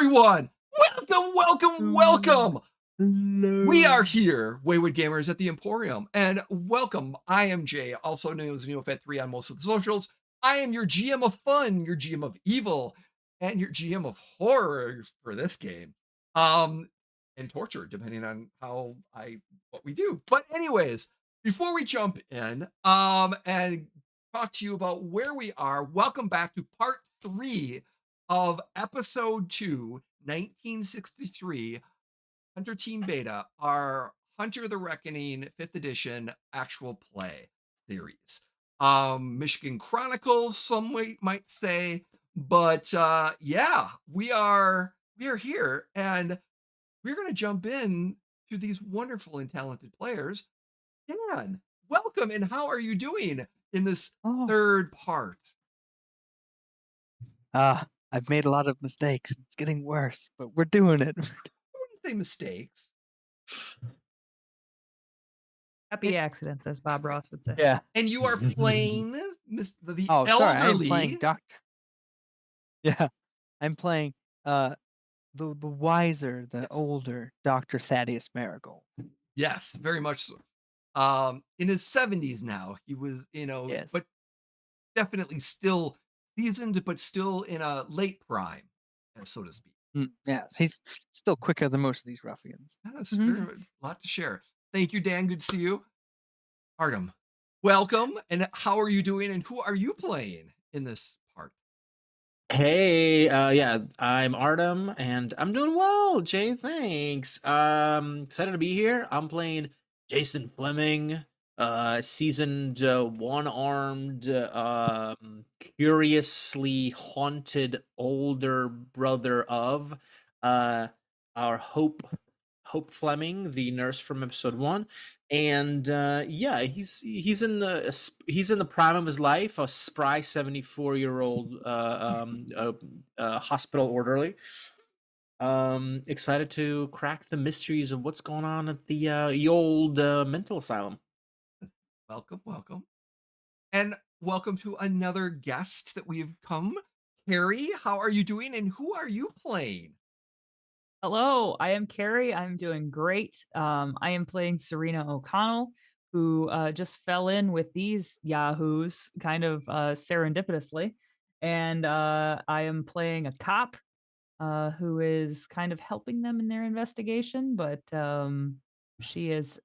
everyone. Welcome. We Hello. are here, Wayward Gamers at the Emporium, and welcome. I am Jay, also known as NeoFed3 on most of the socials. I am your GM of fun, your GM of evil, and your GM of horror for this game. Um, and torture, depending on what we do. But anyways, before we jump in, and talk to you about where we are, welcome back to part 3 of episode 2, 1963. Hunter Team Beta, our Hunter the Reckoning 5th edition actual play series. Michigan Chronicles, might say, but yeah, we are here and we're gonna jump in to these wonderful and talented players. Dan, welcome, and how are you doing in this Oh, third part? I've made a lot of mistakes. It's getting worse, but we're doing it. I wouldn't say mistakes. Happy accidents, as Bob Ross would say. Yeah. And you are playing the Oh, sorry. I am playing elderly. Doctor. Yeah, I'm playing the wiser, the Yes. older Dr. Thaddeus Marigold. Yes, very much so. In his 70s now, he was, Yes. but definitely still seasoned, but still in a late prime, so to speak. Yes, he's still quicker than most of these ruffians. Yes, very Mhm. much, a lot to share. Thank you, Dan. Good to see you. Artem, welcome. And how are you doing? And who are you playing in this part? Hey, yeah, I'm Artem, and I'm doing well, Jay. Thanks. Excited to be here. I'm playing Jason Fleming, seasoned, one-armed, curiously haunted older brother of, our Hope Fleming, the nurse from episode 1. And yeah, he's in the prime of his life, a spry 74-year-old hospital orderly. Excited to crack the mysteries of what's going on at the old mental asylum. Welcome. And welcome to another guest that we've come. Carrie, how are you doing? And who are you playing? Hello, I am Carrie. I'm doing great. I am playing Serena O'Connell, who just fell in with these yahoos kind of serendipitously. And I am playing a cop who is kind of helping them in their investigation, but she is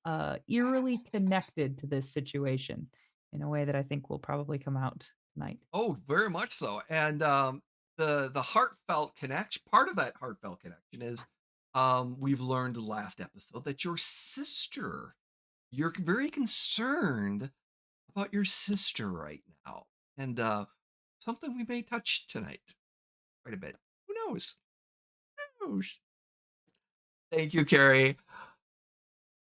eerily connected to this situation in a way that I think will probably come out tonight. Oh, very much so. And the heartfelt connection, part of that heartfelt connection is we've learned last episode that your sister, you're very concerned about your sister right now. And something we may touch tonight quite a bit. Who knows? Who knows? Thank you, Carrie.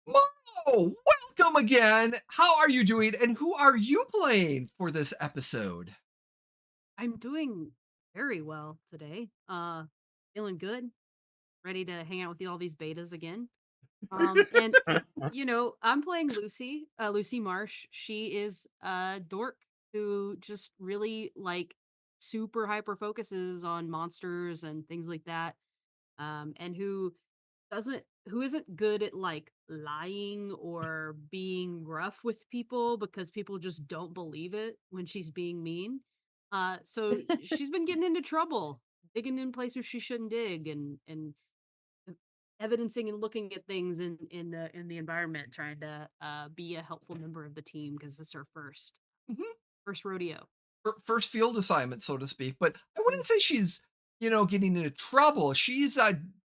Mo, welcome again. How are you doing? And who are you playing for this episode? I'm doing very well today. Feeling good, ready to hang out with all these betas again. And I'm playing Lucy, Lucy Marsh. She is a dork who just really like super hyper focuses on monsters and things like that. And who isn't good at like lying or being rough with people because people just don't believe it when she's being mean. So she's been getting into trouble, digging in places she shouldn't dig, and evidencing and looking at things in the environment, trying to be a helpful member of the team because it's her Mhm. first rodeo. First field assignment, so to speak. But I Mm. wouldn't say she's, getting into trouble. She's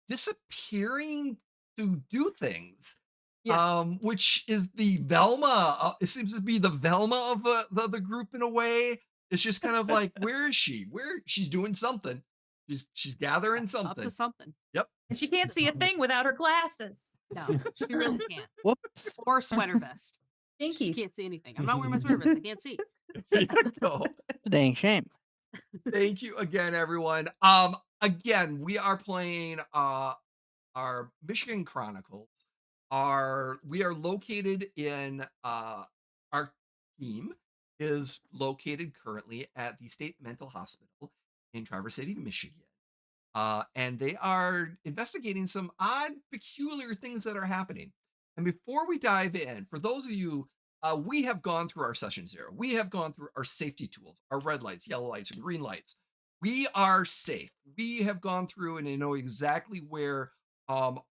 disappearing to do things. Yeah. Which is the Velma. It seems to be the Velma of the group in a way. It's just kind of like, where is she? Where she's doing something. She's gathering Up to something. something. Yep. And she can't see a thing without her glasses. No, she really can't. Whoops. Or sweater vest. She Jinkies. can't see anything. I'm not wearing my sweater vest. I can't see. There you go. Dang shame. Thank you again, everyone. Again, we are playing our Michigan Chronicles. We are located in our team is located currently at the State Mental Hospital in Traverse City, Michigan. and they are investigating some odd, peculiar things that are happening. And before we dive in, for those of you, we have gone through our session zero. We have gone through our safety tools, our red lights, yellow lights, and green lights. We are safe. We have gone through and know exactly where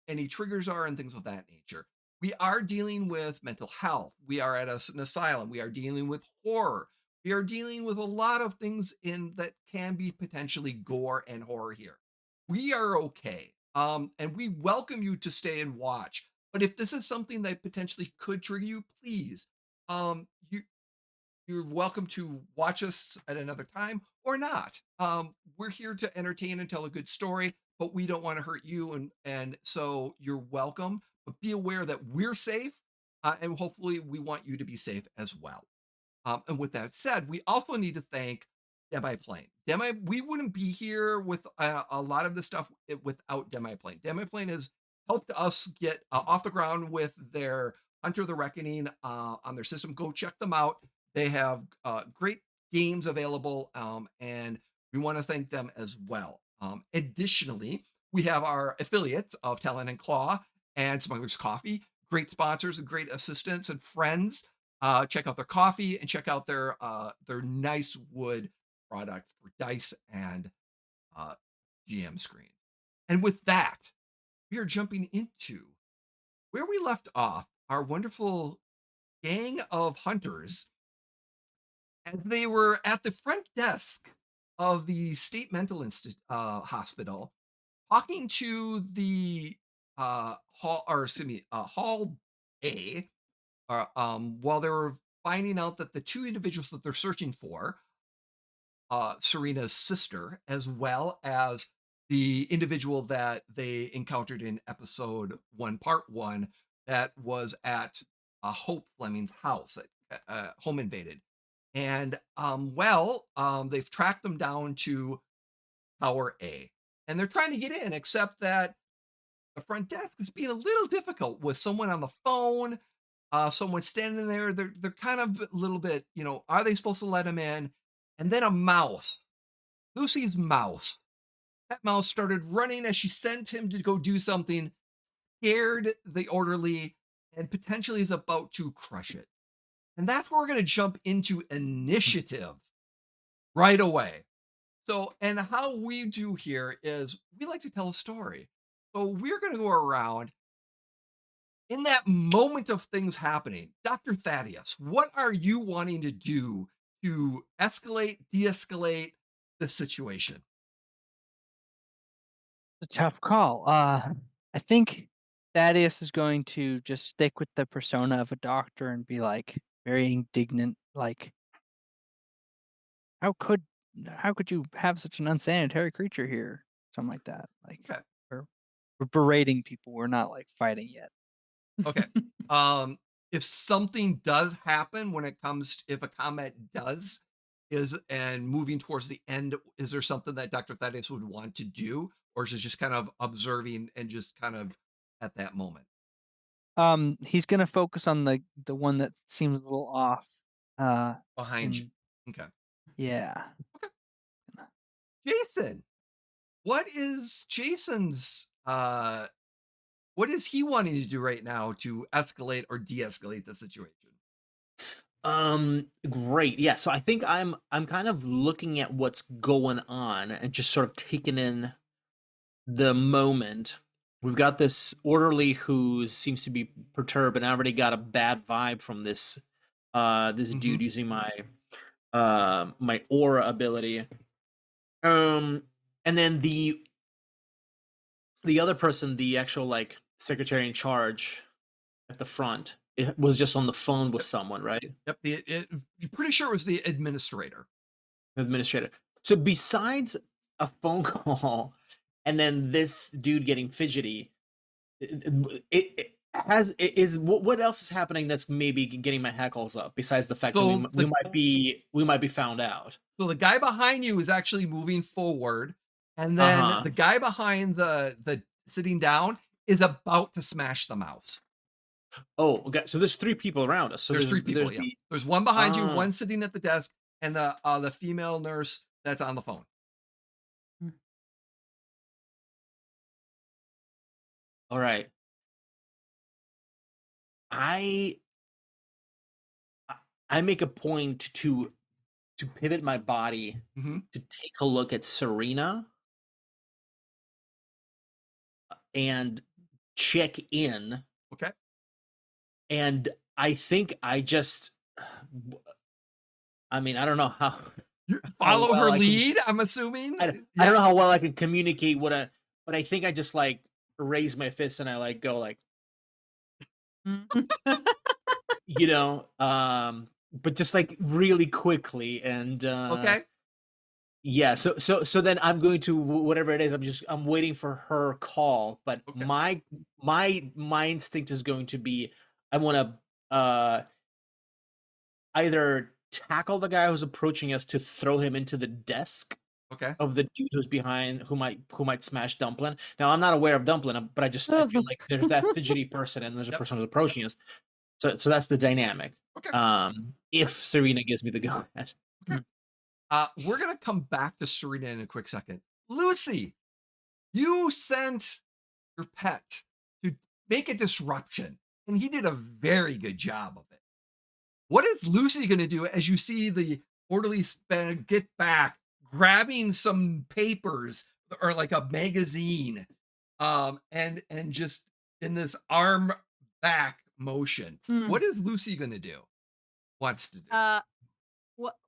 any triggers are and things of that nature. We are dealing with mental health. We are at an asylum. We are dealing with horror. We are dealing with a lot of things in that can be potentially gore and horror here. We are okay. And we welcome you to stay and watch. But if this is something that potentially could trigger you, please, you you're welcome to watch us at another time or not. We're here to entertain and tell a good story, but we don't want to hurt you, and so you're welcome. But be aware that we're safe, and hopefully, we want you to be safe as well. And with that said, we also need to thank Demiplane. We wouldn't be here with a lot of this stuff without Demiplane. Demiplane has helped us get off the ground with their Hunter the Reckoning on their system. Go check them out. They have great games available, and we want to thank them as well. Additionally, we have our affiliates of Talon and Claw and Smuggler's Coffee, great sponsors and great assistants and friends. Check out their coffee and check out their nice wood products for dice and uh, GM screen. And with that, we are jumping into where we left off. Our wonderful gang of hunters, as they were at the front desk of the state mental hospital, talking to the hall, or excuse me, hall A, while they were finding out that the two individuals that they're searching for, Serena's sister, as well as the individual that they encountered in episode one, part one, that was at Hope Fleming's house at Home Invaded. And they've tracked them down to Tower A. And they're trying to get in, except that the front desk is being a little difficult with someone on the phone, someone standing there. They're kind of a little bit, are they supposed to let him in? And then a mouse, Lucy's mouse. That mouse started running as she sent him to go do something, scared the orderly, and potentially is about to crush it. And that's where we're going to jump into initiative right away. So, and how we do here is we like to tell a story. So we're going to go around in that moment of things happening. Dr. Thaddeus, what are you wanting to do to escalate, de-escalate the situation? It's a tough call. I think Thaddeus is going to just stick with the persona of a doctor and be like very indignant, like, how could how could you have such an unsanitary creature here? Something like that. Like Okay. we're berating people. We're not like fighting yet. Okay. If something does happen when it comes if a combat does is and moving towards the end, is there something that Dr. Thaddeus would want to do, or is it just kind of observing and just kind of at that moment He's gonna focus on the one that seems a little off. behind you? In Okay. yeah. Jason, what is he wanting to do right now to escalate or de-escalate the situation? Great. Yeah, so I think I'm kind of looking at what's going on and just sort of taking in the moment. We've got this orderly who seems to be perturbed, and I already got a bad vibe from this dude using my my aura ability. And then the other person, the actual like secretary in charge at the front, it was just on the phone with someone, right? Yep. You're pretty sure it was the administrator. Administrator. So besides a phone call and then this dude getting fidgety, what else is happening that's maybe getting my hackles up besides the fact that we might be found out. So the guy behind you is actually moving forward, and then Uh-huh. the guy behind the sitting down is about to smash the mouse. Oh, okay. So there's three people around us. So There's three people. there's Yeah, the there's one behind you, one sitting at the desk, and the female nurse that's on the phone. All right. I I I make a point to pivot my body Mhm. to take a look at Serena and check in, Okay. and I think I just I mean, I don't know You how follow well her I can lead, I'm assuming? I don't Yeah. know how well I can communicate what I but I think I just, like, raise my fist and I, like, go, like, Mhm. but just, like, really quickly, and, Okay. yeah, so then I'm going to whatever it is, I'm waiting for her call, but Okay. my instinct is going to be I wanna, uh, either tackle the guy who's approaching us to throw him into the desk Okay. of the dude who's behind who might smash Dumplin. Now I'm not aware of Dumplin, but I feel like there's that fidgety person and there's a Yep. person who's approaching us. So that's the dynamic. Okay. If Serena gives me the go ahead. Okay. We're gonna come back to Serena in a quick second. Lucy, you sent your pet to make a disruption, and he did a very good job of it. What is Lucy gonna do as you see the orderly get back, grabbing some papers or like a magazine, and just in this arm back motion? Mm. What is Lucy gonna do? Wants to do? Uh, what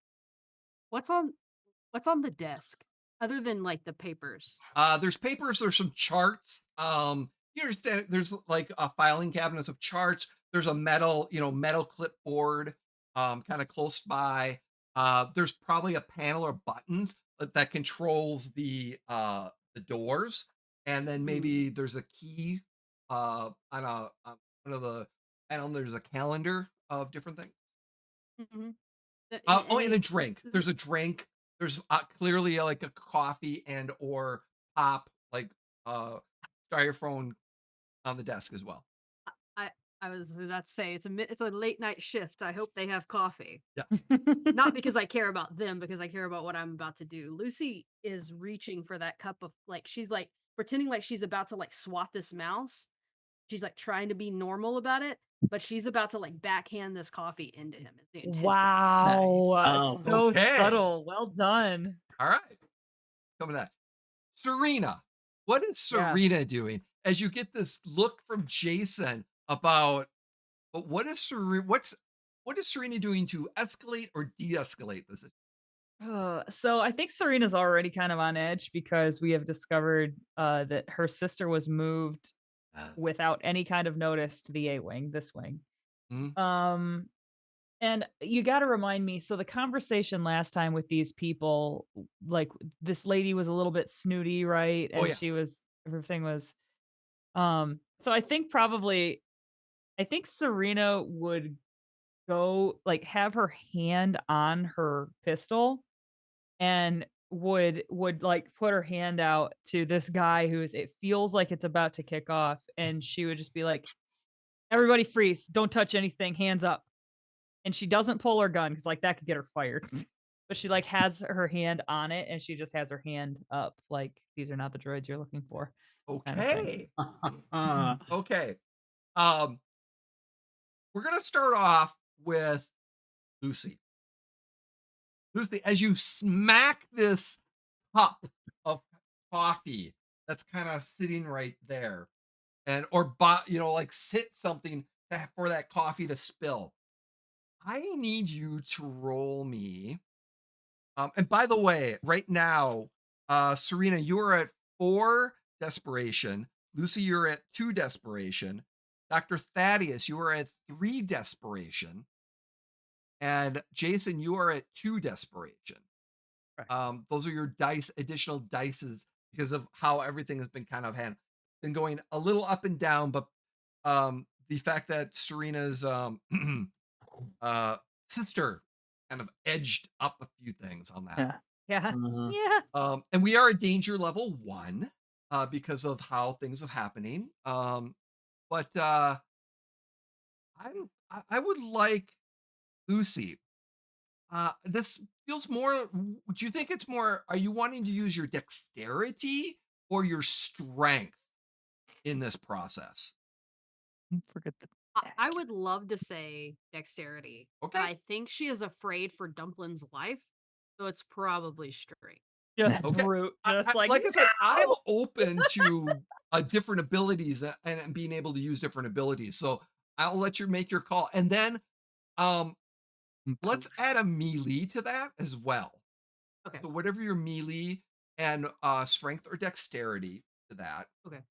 what's on what's on the desk other than like the papers? There's papers, there's some charts. You understand there's like filing cabinets of charts. There's a metal clipboard, kind of close by. There's probably a panel or buttons that controls the doors, and then Hmm. maybe there's a key on one of the panel. There's a calendar of different things. Hmm. Oh, and Any a drink. There's a drink. There's clearly like a coffee and or pop, like uh, styrofoam on the desk as well. I I was about to say it's a late night shift. I hope they have coffee. Yeah. Not because I care about them, because I care about what I'm about to do. Lucy is reaching for that cup of like she's like pretending like she's about to like swat this mouse. She's like trying to be normal about it, but she's about to like backhand this coffee into him is the intention. Wow. Nice. So Okay. subtle. Well done. All right. Coming to that. Serena. What is Yeah. Serena doing as you get this look from Jason about but what is Serena doing to escalate or de-escalate this? So I think Serena's already kind of on edge because we have discovered that her sister was moved Uh, without any kind of notice to the A wing, this wing. mhm. Um, and you got to remind me. So the conversation last time with these people, like this lady was a little bit snooty, right? Oh And yeah. she was everything was. So I think Serena would go like have her hand on her pistol and would like put her hand out to this guy who's it feels like it's about to kick off and she would just be like everybody freeze, don't touch anything, hands up. And she doesn't pull her gun because like that could get her fired. But she like has her hand on it and she just has her hand up like these are not the droids you're looking for kind of thing. Okay. Okay. Um, we're gonna start off with Lucy. Lucy, as you smack this cup of coffee that's kind of sitting right there, and like sit something for that coffee to spill. I need you to roll me. And by the way, right now, Serena, you are at 4 desperation. Lucy, you're at 2 desperation. Dr. Thaddeus, you are at 3 desperation. And Jason, you are at 2 desperation. Right. Those are your additional dices because of how everything has been been going a little up and down, but the fact that Serena's uh sister kind of edged up a few things on that. Yeah. Yeah. Mhm. Yeah. And we are at danger level 1 because of how things are happening. But I would like Lucy. This feels more. Do you think it's more? Are you wanting to use your dexterity or your strength in this process. Forget the I deck. would love to say dexterity, but Okay. I think she is afraid for Dumpling's life, so it's probably strength. Just Okay. brute, just like Like I said, I'm "No!" open to different abilities and being able to use different abilities. So I'll let you make your call. And then let's Poof. add a melee to that as well. Okay. So whatever your melee and strength or dexterity to that. Okay.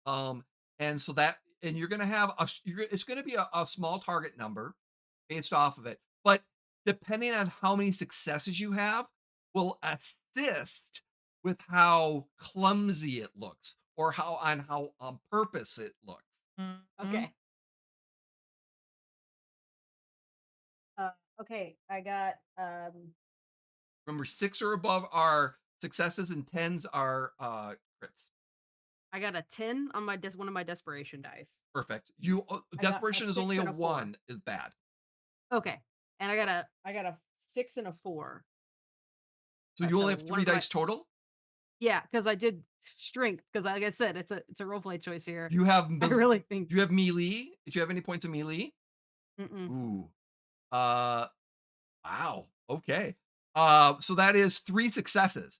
Um, and so that, and you're gonna have it's gonna be a small target number based off of it, but depending on how many successes you have, will assist with how clumsy it looks or how on purpose it looks. Mhm. Okay. Okay. I got Remember, 6 or above are successes and 10s are crits. I got a 10 on my one of my desperation dice. Perfect. I got a Desperation is 6 only a and a 4. 1 is bad. Okay. And I got a 6 and a 4. So you only So have one 3 of my dice total. yeah, because I did strength because like I said, it's a role play choice here. You have I really think do you have melee? Did you have any points of melee? mm-mm. Ooh. Uh wow. Okay. So that is 3 successes.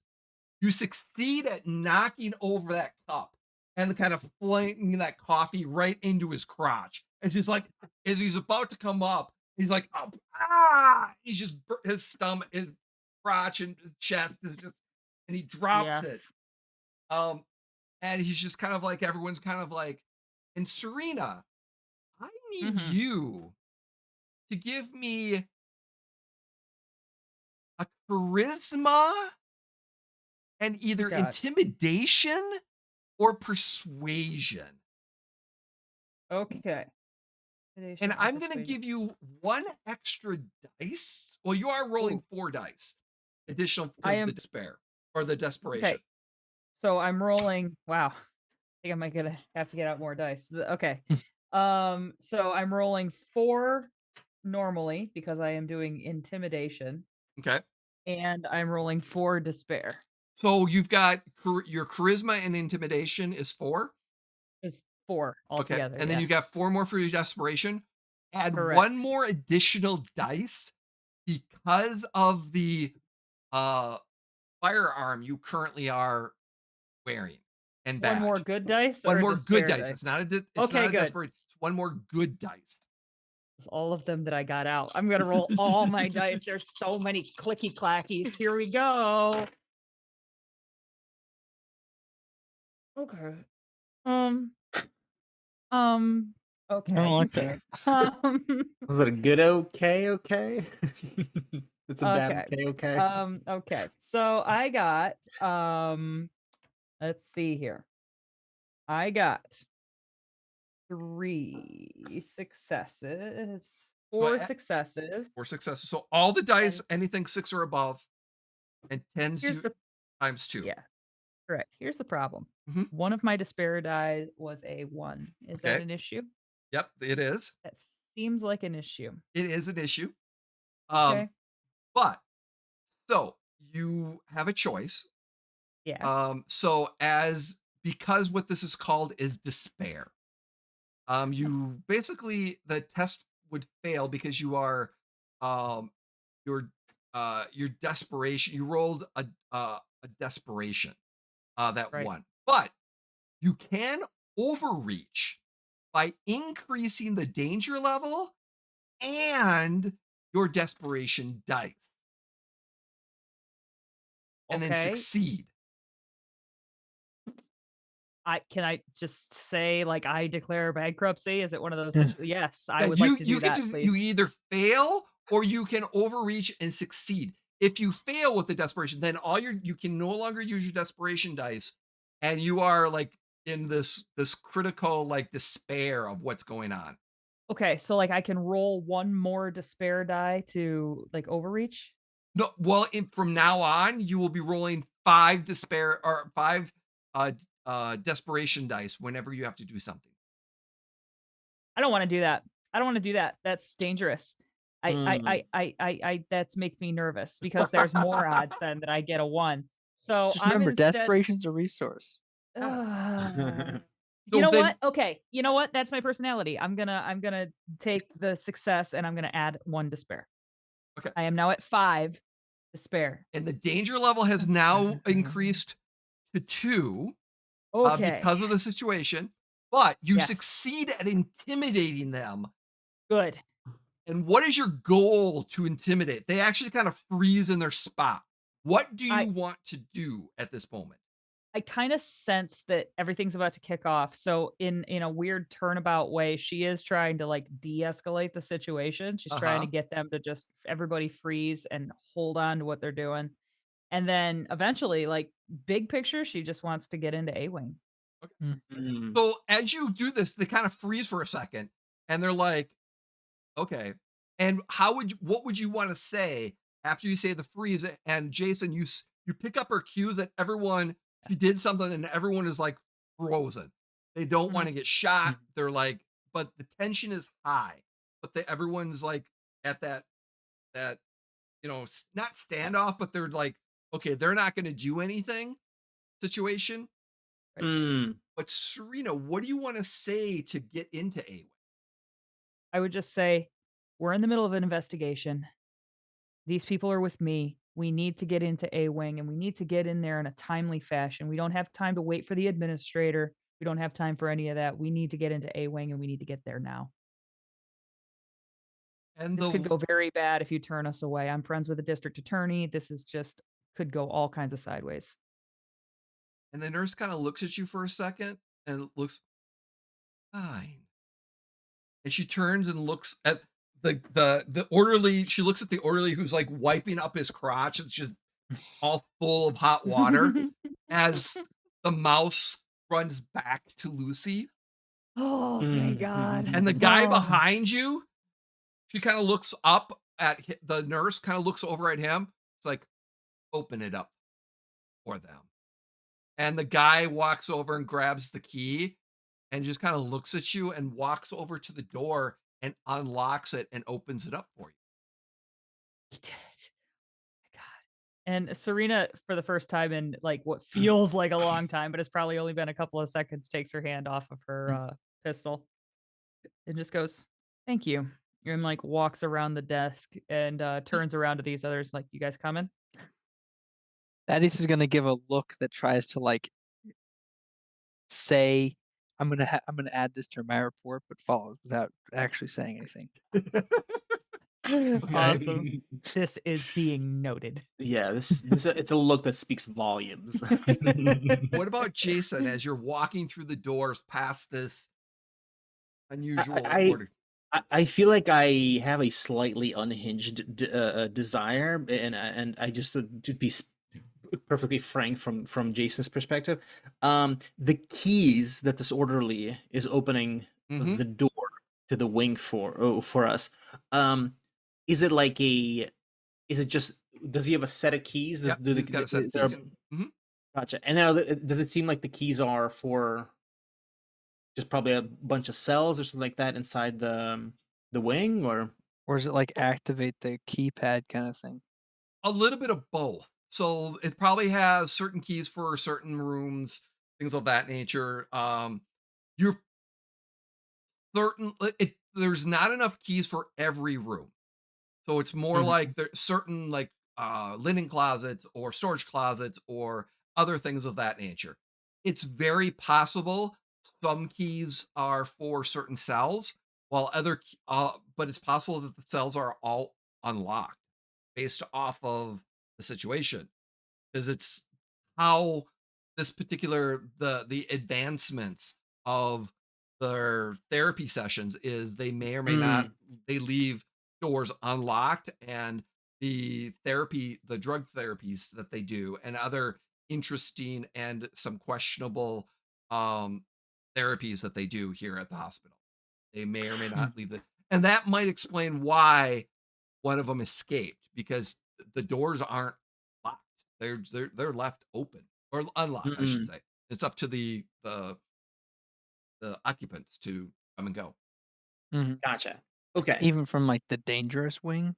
You succeed at knocking over that cup and kind of flinging that coffee right into his crotch. As he's about to come up, he's like, "Oh, ah!" He's just his stomach, his crotch and his chest is just, and he drops it. Yes. Um, and he's just kind of like everyone's kind of like, and Serena, I need Mhm. you to give me a charisma and either God. intimidation or persuasion. Okay. And Intimidation or I'm gonna persuasion. give you 1 extra dice. Well, you are rolling Ooh. 4 dice, additional I because of the am despair or the desperation. okay. So I'm rolling. Wow. I think I might have to get out more dice. Okay. So I'm rolling 4 normally because I am doing intimidation, Okay. and I'm rolling 4 despair. So you've got your charisma and intimidation is 4. It's 4 Okay. altogether, And then yeah. you got 4 more for your desperation. Add 1 Correct. more additional dice because of the uh firearm you currently are wearing and 1 more badge. good dice 1 or a more good despair dice. It's dice? not it's Okay, not a good. desperate. It's 1 more good dice. It's all of them that I got out. I'm gonna roll all my dice. There's so many clicky clackies. Here we go. Okay. Um. I don't Okay. like that. Um. Was it a good okay? Okay. It's a bad Okay. okay. Okay. Okay. So I got. Let's see here. I got 3 successes. So 4 successes. 4 successes. So all the dice, And anything 6 or above, and 10s here's you the times 2. yeah. Correct. Here's the problem. Mhm. One of my despair die was a 1. Is that Okay. an issue? Yep, it is. That seems like an issue. It is an issue. Okay. But so you have a choice. Yeah. So as because what this is called is despair. You basically the test would fail because you are um your desperation. You rolled a desperation that Right. one. But you can overreach by increasing the danger level and your desperation dice and then Okay. succeed. I just say like I declare bankruptcy? Is it one of those yes, I Yeah, would like to you do get that, to you please. either fail or you can overreach and succeed. If you fail with the desperation, then you can no longer use your desperation dice, and you are like in this critical like despair of what's going on. Okay, so like I can roll 1 more despair die to like overreach? No, well, from now on, you will be rolling 5 despair or 5 desperation dice whenever you have to do something. I don't wanna do that. I don't wanna do that. That's dangerous. Mm. That's make me nervous because there's more odds then that I get a 1. So Just I'm remember, instead desperation's a resource. Yeah. You So know then what? Okay. You know what? That's my personality. I'm gonna take the success and I'm gonna add 1 despair. okay, I am now at 5 despair. and the danger level has now increased to 2, Okay. because of the situation, but you Yes. succeed at intimidating them. Good. And what is your goal to intimidate? They actually kind of freeze in their spot. What do I you want to do at this moment? I kinda sense that everything's about to kick off, so in a weird turnabout way, she is trying to, like, de-escalate the situation. She's trying to Uh-huh. get them to just everybody freeze and hold on to what they're doing, and then eventually, like, big picture, she just wants to get into A-Wing. Okay. Mm. Mm. So as you do this, they kind of freeze for a second and they're like, okay. And what would you want to say after you say the freeze? And Jason, you pick up her cues that everyone, she did something and everyone is like frozen. They don't want Mhm. to get shot. Mm. They're like, but the tension is high. But everyone's like at that not standoff, but they're like, okay, they're not going to do anything situation. Right. Mm. But Serena, what do you want to say to get into A? I would just say, "We're in the middle of an investigation. These people are with me. We need to get into A-Wing, and we need to get in there in a timely fashion. We don't have time to wait for the administrator. We don't have time for any of that. We need to get into A-Wing, and we need to get there now. And This could the go very bad if you turn us away. I'm friends with the district attorney. This is just could go all kinds of sideways." and the nurse kind of looks at you for a second and looks fine. And she turns and looks at the orderly. She looks at the orderly who's like wiping up his crotch. It's just all full of hot water as the mouse runs back to Lucy. Oh, thank God. And the Mm. guy Oh. behind you, she kind of looks up at the nurse, kind of looks over at him. It's like, open it up for them. And the guy walks over and grabs the key and just kind of looks at you and walks over to the door and unlocks it and opens it up for you. He did it. My God. And Serena, for the first time in, like, what feels like a long time, but it's probably only been a couple of seconds, takes her hand off of her, pistol and just goes, "Thank you," and, like, walks around the desk and, turns around to these others like, "You guys coming?" Thaddeus is gonna give a look that tries to like say, I'm gonna add this to my report, but follows without actually saying anything. Okay. Awesome. This is being noted. Yeah, this it's a look that speaks volumes. What about Jason as you're walking through the doors past this unusual I order? I feel like I have a slightly unhinged desire, and I just to be perfectly frank from Jason's perspective, the keys that this orderly is opening Mhm. the door to the wing for us. Um, is it like a? Is it just? Does he have a set of keys? Yep, he's got a set of Is there keys. Mhm. gotcha? And now, does it seem like the keys are for just probably a bunch of cells or something like that inside the wing, or Or is it like activate the keypad kind of thing? A little bit of both. So it probably has certain keys for certain rooms, things of that nature. You're certain there's not enough keys for every room. So it's more Mhm. like there's certain like linen closets or storage closets or other things of that nature. It's very possible some keys are for certain cells, while but it's possible that the cells are all unlocked based off of the situation. Because it's how this particular the advancements of their therapy sessions is they may or may not Mm, they leave doors unlocked and the drug therapies that they do and other interesting and some questionable um therapies that they do here at the hospital. They may or may Hmm. not leave the and that might explain why one of them escaped because the doors aren't locked. They're left open or unlocked, I should mm-mm. say. It's up to the occupants to come and go. Mhm. Gotcha. Okay. Even from like the dangerous wing?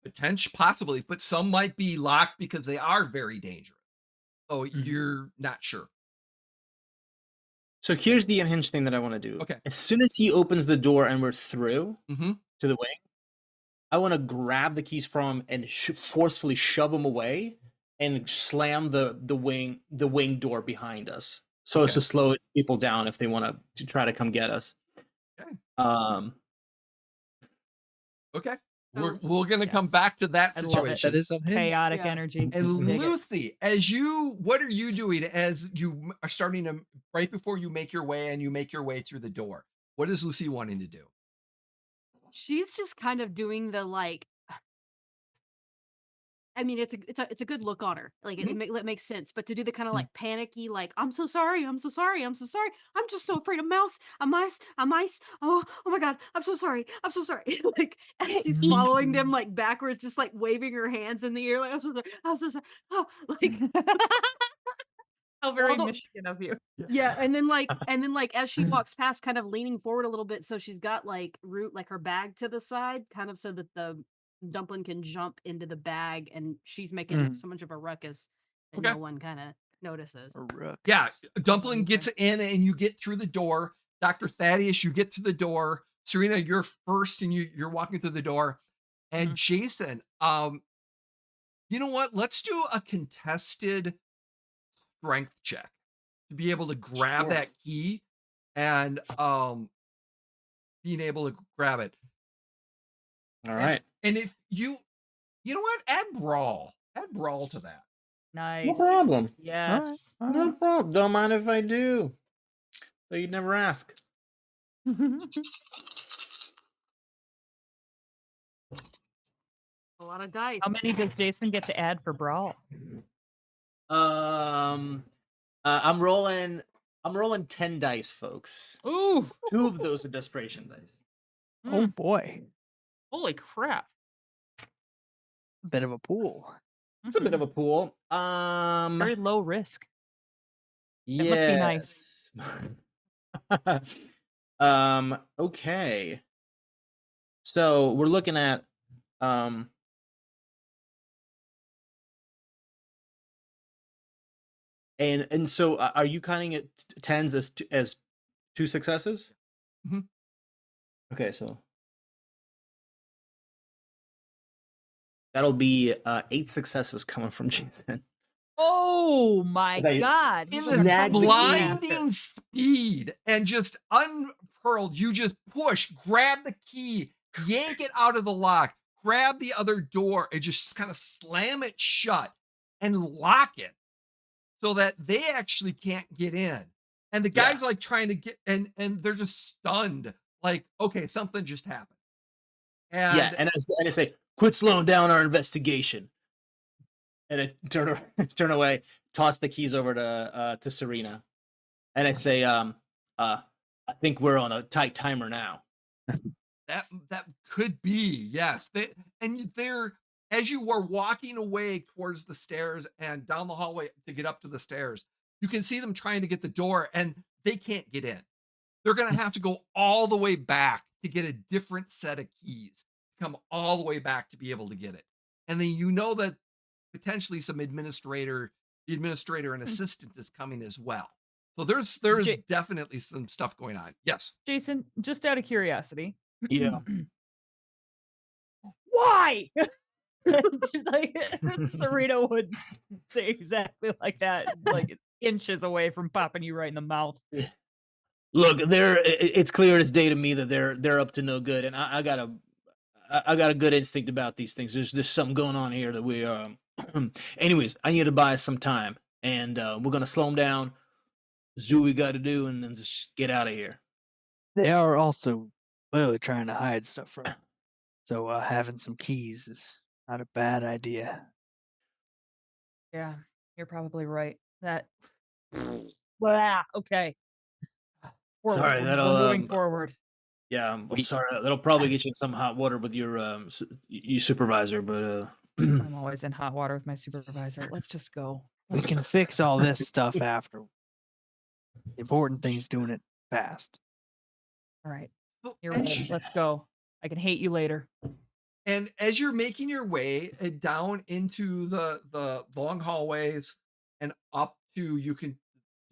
Potential possibly, but some might be locked because they are very dangerous. So Mhm. you're not sure. So here's the unhinged thing that I want to do. Okay. As soon as he opens the door and we're through Mm-hmm. to the wing, I want to grab the keys from him and forcefully shove him away and slam the wing door behind us, so as Okay. to slow people down if they want to try to come get us. Okay. So We're gonna come Yes. back to that I love it. situation. That is unhinged. Chaotic Yeah. energy. And Dig it. Lucy, what are you doing as you are starting to right before you make your way and you make your way through the door? What is Lucy wanting to do? she's just kind of doing the like. I mean, it's a good look on her. Like it makes sense. But to do the kind of like panicky, like I'm so sorry, I'm so sorry, I'm so sorry. I'm just so afraid of mouse, a mice, a mice. Oh my god, I'm so sorry, I'm so sorry. Like as she's following them like backwards, just like waving her hands in the air, like I'm so sorry, I'm so sorry. Oh, like How very the- Michigan of you. yeah, and then like as she walks past, kind of leaning forward a little bit, so she's got like her bag to the side, kind of so that the dumpling can jump into the bag, and she's making so much of a ruckus that Okay. no one kind of notices. A rook. Yeah, Dumpling Okay. gets in and you get through the door. Dr. Thaddeus, you get through the door. Serena, you're first and you're walking through the door. And Jason, you know what? Let's do a contested strength check to be able to grab Sure. that key and being able to grab it. All right. And if you know what? Add brawl to that. Nice. No problem. Yes. All No right. problem. Don't mind if I do. So you'd never ask. A lot of dice. How many does Jason get to add for brawl? I'm rolling 10 dice, folks. Ooh, 2 of those are desperation dice. Oh boy. holy crap. A bit of a pool. It's a bit of a pool. Very low risk. Yeah. must be nice. Okay. So we're looking at and so are you counting it tens as as 2 successes? Mhm. Okay, so that'll be 8 successes coming from Jason. Oh my They- god. In He's the a Snag the key. blinding speed and just unfurled, you just push, grab the key, yank it out of the lock, grab the other door, and just kind of slam it shut and lock it so that they actually can't get in. And the Yeah. guy's like trying to get and they're just stunned, like, okay, something just happened. And Yeah, and I say, quit slowing down our investigation. And I turn away, toss the keys over to Serena, and I say, I think we're on a tight timer now. that could be, yes. They're as you were walking away towards the stairs and down the hallway to get up to the stairs, you can see them trying to get the door and they can't get in. They're gonna have to go all the way back to get a different set of keys, come all the way back to be able to get it. And then you know that potentially the administrator and assistant is coming as well. So there's Ja- definitely some stuff going on. Yes. Jason, just out of curiosity. Yeah. Why? Just like Serena would say exactly like that, like inches away from popping you right in the mouth. Look, it's clear as day to me that they're up to no good, and I got a good instinct about these things. There's something going on here that we anyways, I need to buy us some time, and we're gonna slow them down, do what we got to do, and then just get out of here. They are also clearly trying to hide stuff from us. So having some keys is not a bad idea. Yeah, you're probably right. That. Blah, okay. Forward. Sorry, We're that'll, moving forward. Yeah, I'm sorry. That'll probably get you in some hot water with your you supervisor, but I'm always in hot water with my supervisor. Let's just go. We can fix all this stuff after. The important thing is doing it fast. All right. So You're as right. you- Let's go. I can hate you later. And as you're making your way down into the long hallways and up to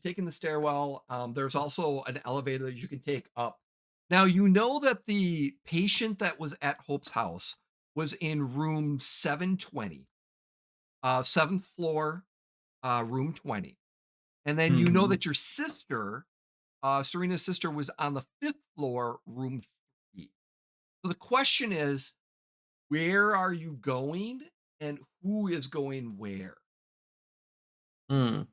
taking the stairwell. There's also an elevator that you can take up. Now, you know that the patient that was at Hope's house was in room 720, 7th floor, room 20. And then you know Mhm. that your sister, Serena's sister, was on the 5th floor, room 3. So the question is, where are you going and who is going where? Mm.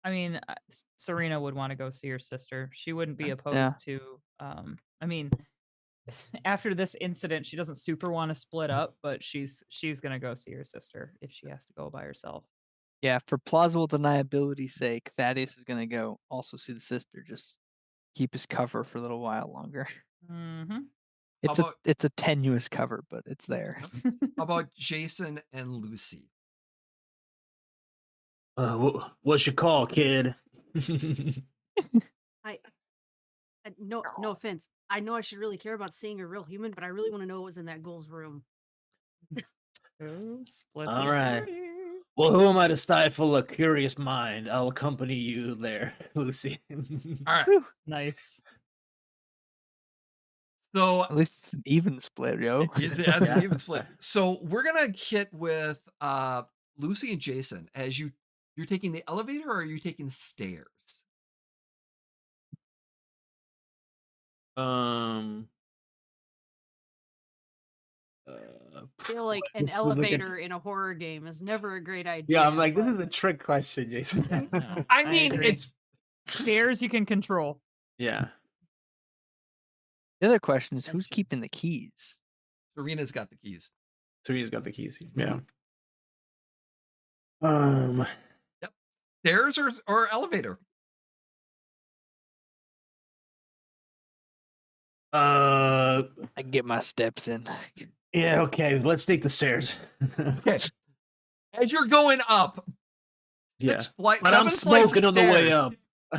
I mean, Serena would want to go see her sister. She wouldn't be Okay. opposed to. I mean, after this incident, she doesn't super want to split up, but she's gonna go see her sister if she has to go by herself. Yeah, for plausible deniability's sake, Thaddeus is gonna go also see the sister, just keep his cover for a little while longer. Mm-hmm. How about It's a tenuous cover, but it's there. how about Jason and Lucy? What's your call, kid? I no offense. I know I should really care about seeing a real human, but I really want to know what was in that ghoul's room. Split All the right. party. Well, who am I to stifle a curious mind? I'll accompany you there, Lucy. All right. Whew, Nice. So at least it's an even split, yo. that's an Yeah. even split. So we're gonna hit with Lucy and Jason as you're taking the elevator or are you taking the stairs? Um. I feel like an This was like a elevator in a horror game is never a great idea. yeah. I'm like, this but- is a trick question, Jason. No, I mean, agree. it's Stairs you can control. yeah. The other question is That's who's true. keeping the keys? Serena's got the keys. So he's got the keys. Yeah. Stairs or elevator? Uh. I can get my steps in. Yeah. Okay. Let's take the stairs. Okay. As you're going up, Yeah. But I'm 7 flights smoking of on the way stairs. up.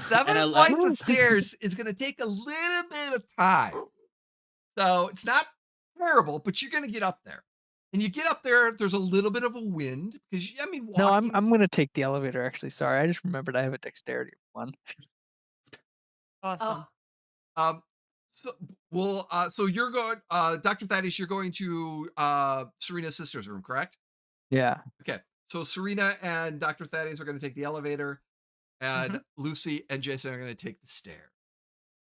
7 And flights of stairs is gonna take a little bit of time. So it's not terrible, but you're gonna get up there. And you get up there, there's a little bit of a wind because I mean No, walking. I'm gonna take the elevator actually. Sorry, I just remembered I have a dexterity one. Awesome. Oh, So well, so you're going, Dr. Thaddeus, you're going to Serena's sister's room, correct? Yeah. Okay. So Serena and Dr. Thaddeus are gonna take the elevator, and Lucy and Jason are gonna take the stairs.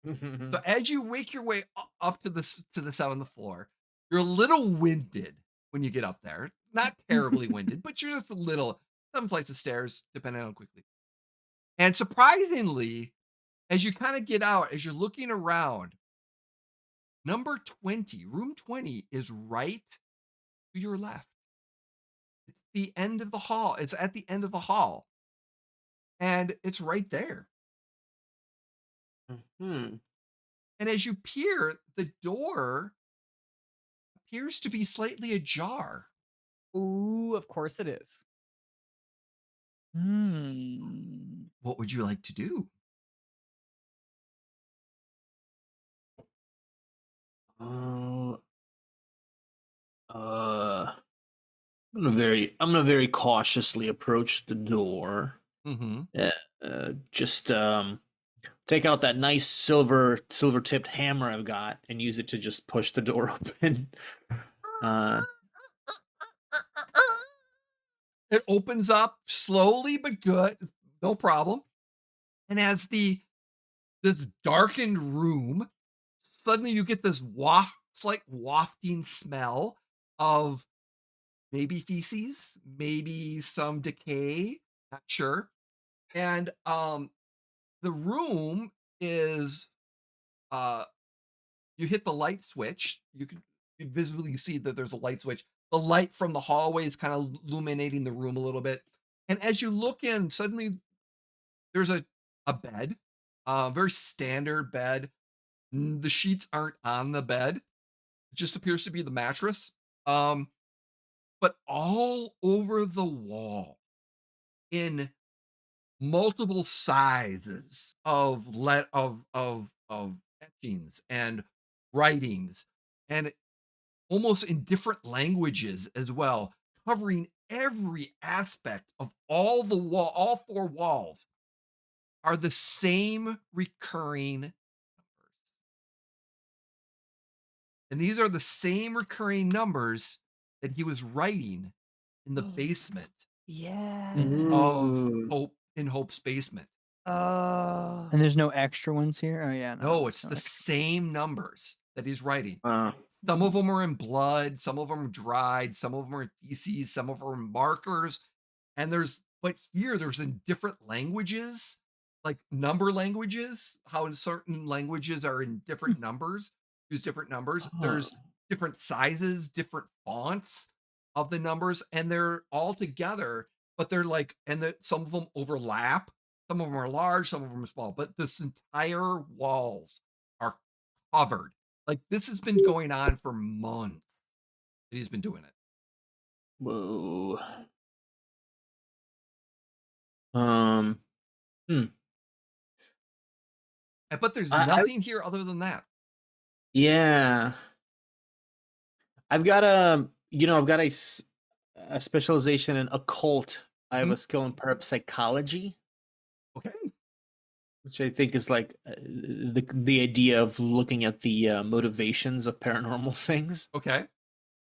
So as you wake your way up to the 7th floor, you're a little winded when you get up there. Not terribly winded, but you're just a little. 7 flights of stairs, depending on how quickly. And surprisingly, as you kind of get out, as you're looking around, number 20, room 20 is right to your left. It's the end of the hall. It's at the end of the hall. And it's right there. Hmm. And as you peer, the door appears to be slightly ajar. Ooh, of course it is. What would you like to do? Uh, I'm gonna very cautiously approach the door. Mm-hmm. Just take out that nice silver tipped hammer I've got and use it to just push the door open. It opens up slowly but good, no problem. And as this darkened room, suddenly you get this slight wafting smell of maybe feces, maybe some decay, not sure. And the room is you hit the light switch, you visibly see that there's a light switch. The light from the hallway is kind of illuminating the room a little bit. And as you look in, suddenly there's a bed, a very standard bed. The sheets aren't on the bed. It just appears to be the mattress. But all over the wall in multiple sizes of of etchings and writings and almost in different languages as well, covering every aspect of all four walls are the same recurring numbers. And these are the same recurring numbers that he was writing in the basement Yes. of Ooh. Hope's basement. Oh. And there's no extra ones here? Oh, yeah, no, No, there's it's no the extra. same numbers that he's writing. Wow. Some of them are in blood, some of them are dried, some of them are in feces, some of them are in markers. And but here there's in different languages, like number languages, how in certain languages are in different numbers, use different numbers. Oh. There's different sizes, different fonts of the numbers, and they're all together, but they're like, some of them overlap. Some of them are large, some of them are small, but this entire walls are covered. Like, this has been going on for months that he's been doing it. Whoa. Um. Hmm. But there's I nothing here other than that. yeah. I've got a specialization in occult. I have Mhm. a skill in parapsychology, Okay. which I think is like the idea of looking at the motivations of paranormal things. Okay.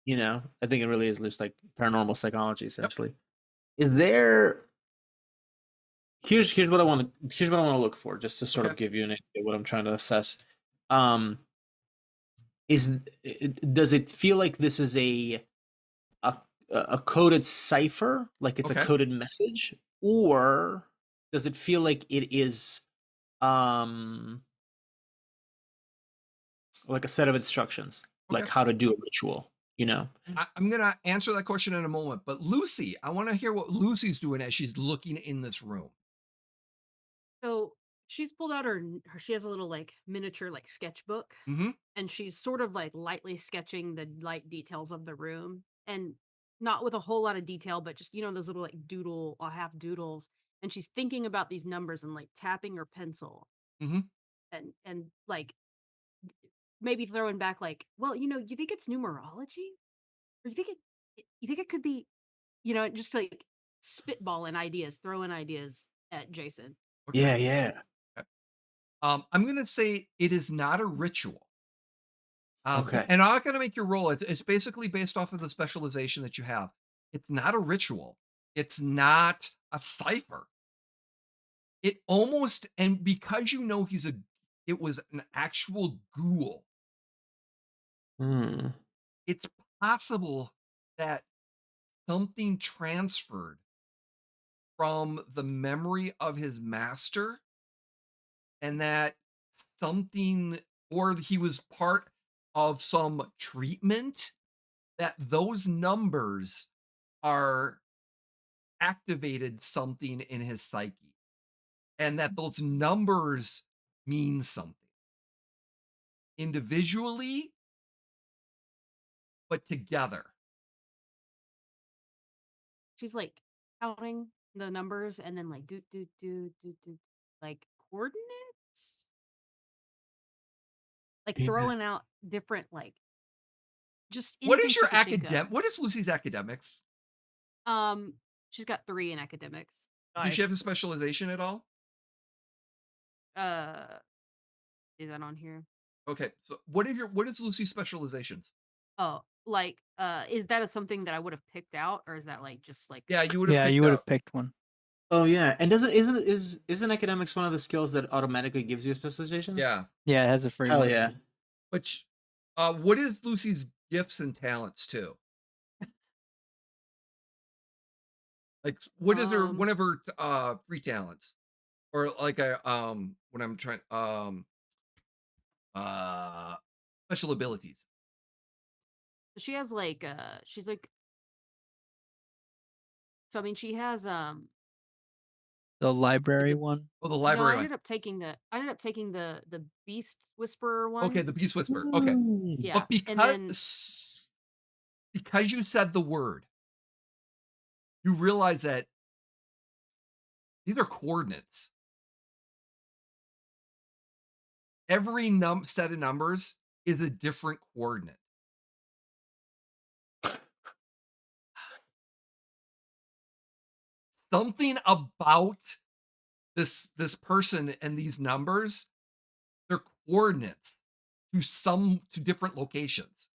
I think it really is just like paranormal psychology, Yep. essentially. Is there here's what I want to look for, just to sort Okay. of give you an idea what I'm trying to assess. Um, does it feel like this is a a coded cipher, like it's a Okay. coded message, or does it feel like it is um like a set of instructions, Okay. like how to do a ritual, you know? I'm gonna answer that question in a moment, but Lucy, I want to hear what Lucy's doing as she's looking in this room. So she's pulled out she has a little like miniature like sketchbook, Mm-hmm. and she's sort of like lightly sketching the light details of the room, and not with a whole lot of detail, but just those little like doodle or half doodles. And she's thinking about these numbers and like tapping her pencil Mm-hmm. and like maybe throwing back like, well, you think it's numerology, or you think it could be, just like spitballing ideas, throwing ideas at Jason. Okay. Yeah, yeah. Okay. I'm gonna say it is not a ritual. Okay. And I'm not gonna make your roll. It's basically based off of the specialization that you have. It's not a ritual. It's not a cipher. It almost, and because it was an actual ghoul. Hmm. It's possible that something transferred from the memory of his master, and that something, or he was part of some treatment, that those numbers are activated something in his psyche, and that those numbers mean something individually, but together. She's like counting the numbers and then like do like coordinates, like Yeah. throwing out different like just What anything is she your could think of. what is Lucy's academics? Um, she's got 3 in academics. Does she Nice. have a specialization at all? Uh, is that on here? Okay, so what is Lucy's specializations? Oh, like is that something that I would have picked out, or is that like just like Yeah, you would have Yeah, picked you would out. have picked one. Oh yeah. And isn't academics one of the skills that automatically gives you a specialization? Yeah. Yeah, it has a free Hell one. yeah. Which what is Lucy's gifts and talents too? Like, what is her one um of her free talents? Or like a when I'm trying uh special abilities. she has like she's like, so I mean she has The like library the one. Oh, the no, library one. I ended up taking the Beast Whisperer Okay, one. the Beast Whisperer. Okay. Mm. Yeah. But And then because you said the word, you realize that these are coordinates. Every set of numbers is a different coordinate. something about this person and these numbers, their coordinates to different locations,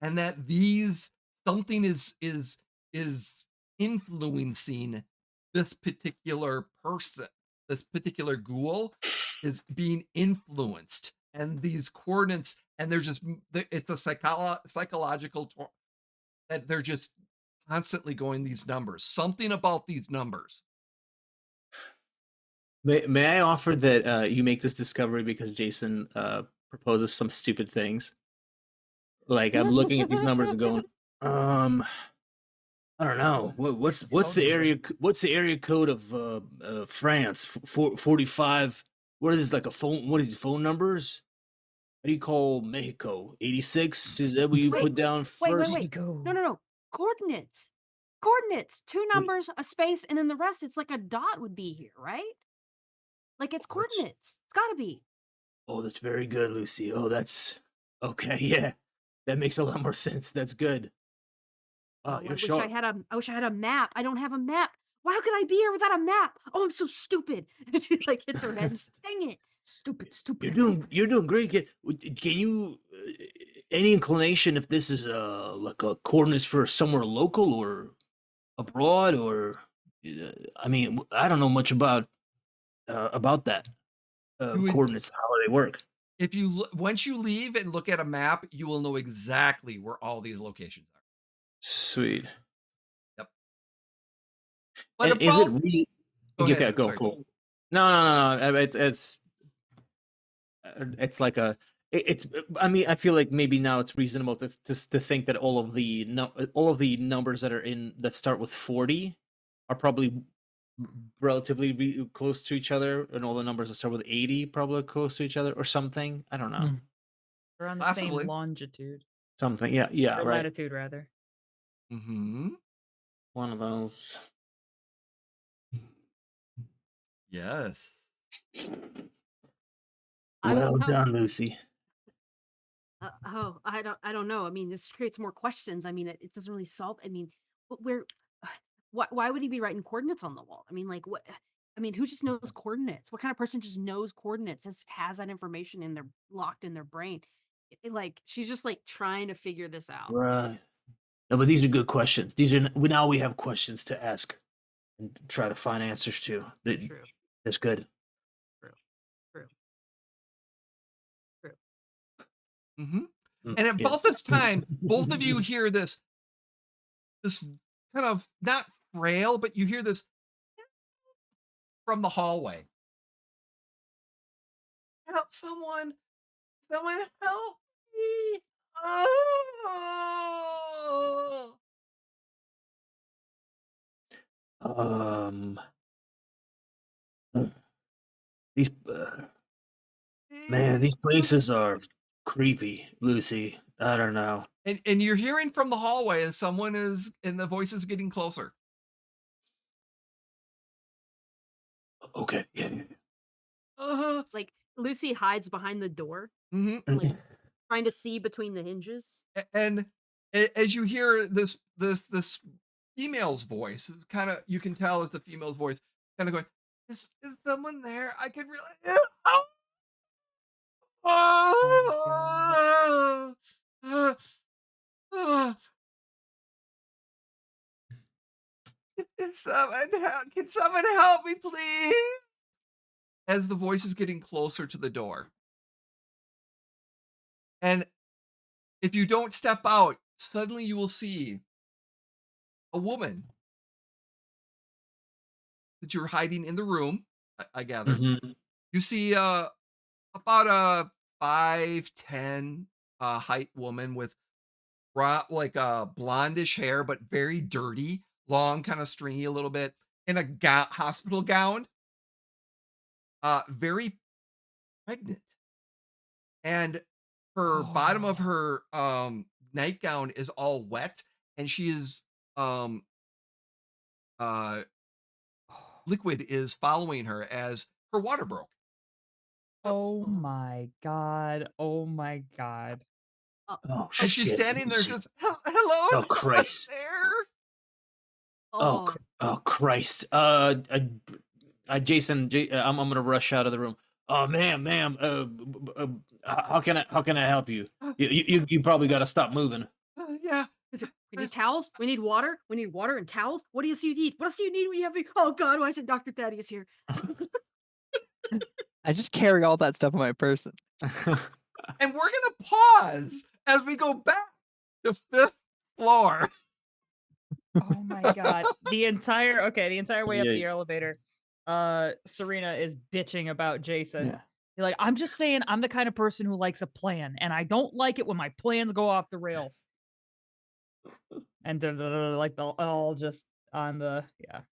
and that these something is influencing this particular person, this particular ghoul is being influenced, and these coordinates, and they're just it's a psychological that they're just constantly going these numbers. Something about these numbers. May I offer that you make this discovery because Jason proposes some stupid things? Like I'm looking at these numbers and going, um, I don't know. What's the area? What's the area code of France? 45. What is this, like a phone? What is it, phone numbers? How do you call Mexico? 86? Is that what you Wait, put down wait, first? wait. No. Coordinates. Coordinates. Two What- numbers, a space, and then the rest. It's like a dot would be here, right? Like it's What's coordinates. It's gotta be. Oh, that's very good, Lucy. Oh, that's okay. Yeah, that makes a lot more sense. That's good. Oh, Oh, you're sharp. I wish I had a map. I don't have a map. Why could I be here without a map? Oh, I'm so stupid. She like hits her head. Just, dang it. Stupid, stupid. You're doing great. Can you any inclination if this is like a coordinates for somewhere local or abroad or I mean I don't know much about that You would, coordinates how they work. if you once you leave and look at a map, you will know exactly where all these locations are. Sweet. Yep. But And is it above, really go okay? ahead. Go Sorry. cool. No. It's like a it's I mean I feel like maybe now it's reasonable to think that all of the numbers that are in that start with 40 are probably relatively close to each other, and all the numbers that start with 80 probably close to each other or something. I don't know. Mm. We're on the Possibly. same longitude Something. Yeah, or right. latitude rather. Mm-hmm. One of those. Yes. I Well don't know. done, Lucy. I don't know. I mean, this creates more questions. I mean, it doesn't really solve. I mean, where, why would he be writing coordinates on the wall? I mean, like what? I mean, who just knows coordinates? What kind of person just knows coordinates? Has that information in their locked in their brain? Like she's just like trying to figure this out. Right. No, but these are good questions. These are now we have questions to ask and try to find answers to. True, That's good. true, true, true. Mm-hmm. Mm, And at about yes. this time, both of you hear this kind of not frail, but you hear this from the hallway. Help someone! Someone help me! Oh! Um, these man, these places are creepy, Lucy. I don't know. And you're hearing from the hallway as someone is, and the voice is getting closer. Okay, yeah. Uh-huh. Like Lucy hides behind the door, Mm-hmm. like trying to see between the hinges. And as you hear this female's voice, kind of, you can tell it's the female's voice, kind of going, is someone there? I could really. Oh, oh, oh. Can someone help me, please? As the voice is getting closer to the door. And if you don't step out, suddenly you will see a woman that you're hiding in the room, I gather. Mhm. You see about a 5'10" height woman with like a blondish hair, but very dirty, long, kind of stringy a little bit, in a hospital gown, very pregnant. And her bottom of her nightgown is all wet, and she is um uh liquid is following her as her water broke. Oh my god. Oh my god. Uh, Oh And she's shit, standing there Lucy. just, hello, Oh anyone Christ. there? Oh, Oh Christ. Jason, I'm gonna rush out of the room. Oh, ma'am. How can I help you? Uh, You probably got to stop moving. yeah. is it, we uh, need towels. We need water. We need water and towels. What else do you need? What else do you need when you have me? Oh God, why isn't Dr. Thaddeus here? I just carry all that stuff on my person. And we're gonna pause as we go back to fifth floor. Oh my god. The entire way up Yeah. the elevator, Serena is bitching about Jason. Yeah. You're like, I'm just saying I'm the kind of person who likes a plan, and I don't like it when my plans go off the rails. And they're like they'll all just on the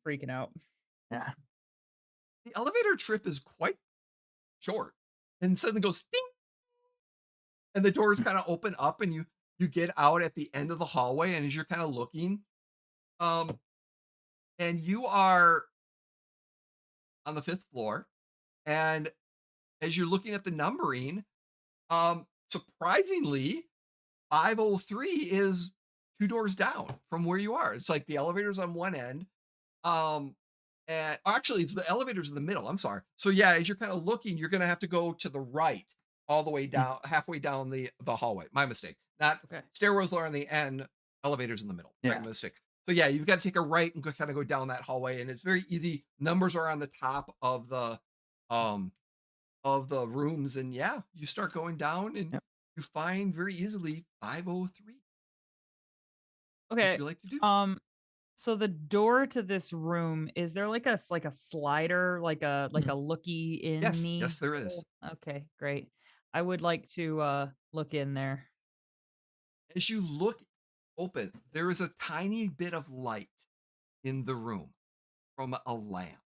freaking out. Yeah. The elevator trip is quite short, and suddenly goes ding, and the doors kind of open up, and you get out at the end of the hallway, and as you're kind of looking, um, and you are on the fifth floor, and as you're looking at the numbering, surprisingly, 503 is 2 doors down from where you are. It's like the elevator's on one end, um, and actually, it's the elevator's in the middle, I'm sorry. So, yeah, as you're kinda looking, you're gonna have to go to the right all the way Mm. down halfway down the hallway. My mistake. Not Okay. stairwells are on the end, elevators in the middle. My Yeah. mistake. So, yeah, you've gotta take a right and kinda go down that hallway, and it's very easy. Numbers are on the top um, of the rooms, and, yeah, you start going down, and Yep. you find very easily 503. What Okay. you like to do? So the door to this room, is there like like a slider, like Mhm. a looky in Yes, yes, me there is. hole? Okay, great. I would like to look in there. As you look open, there is a tiny bit of light in the room from a lamp.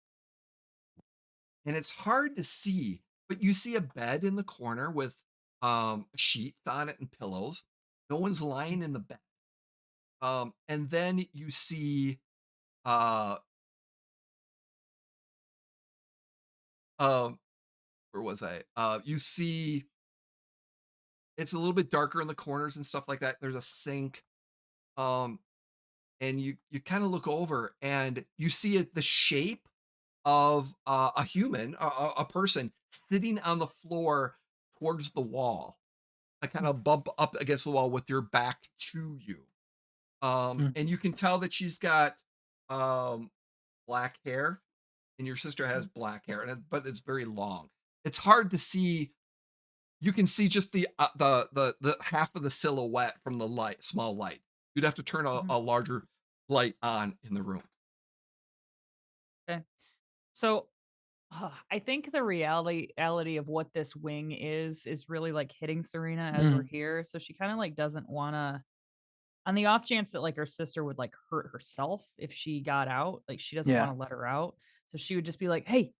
And it's hard to see, but you see a bed in the corner with sheets on it and pillows. No one's lying in the bed. And then you see uh um where was I? You see it's a little bit darker in the corners and stuff like that. There's a sink. Um and you kind of look over and you see it the shape of a human, a person sitting on the floor towards the wall. I kind of bump up against the wall with your back to you. Mm. And you can tell that she's got um, black hair, and your sister has black hair, but it's very long. It's hard to see. You can see just the half of the silhouette from the light, small light. You'd have to turn Mhm. a larger light on in the room. Okay. So I think the reality of what this wing is really like hitting Serena as we're Mm. here. So she kind of like doesn't want to, on the off chance that like her sister would like hurt herself if she got out, like she doesn't want Yeah. to let her out. So she would just be like, "Hey,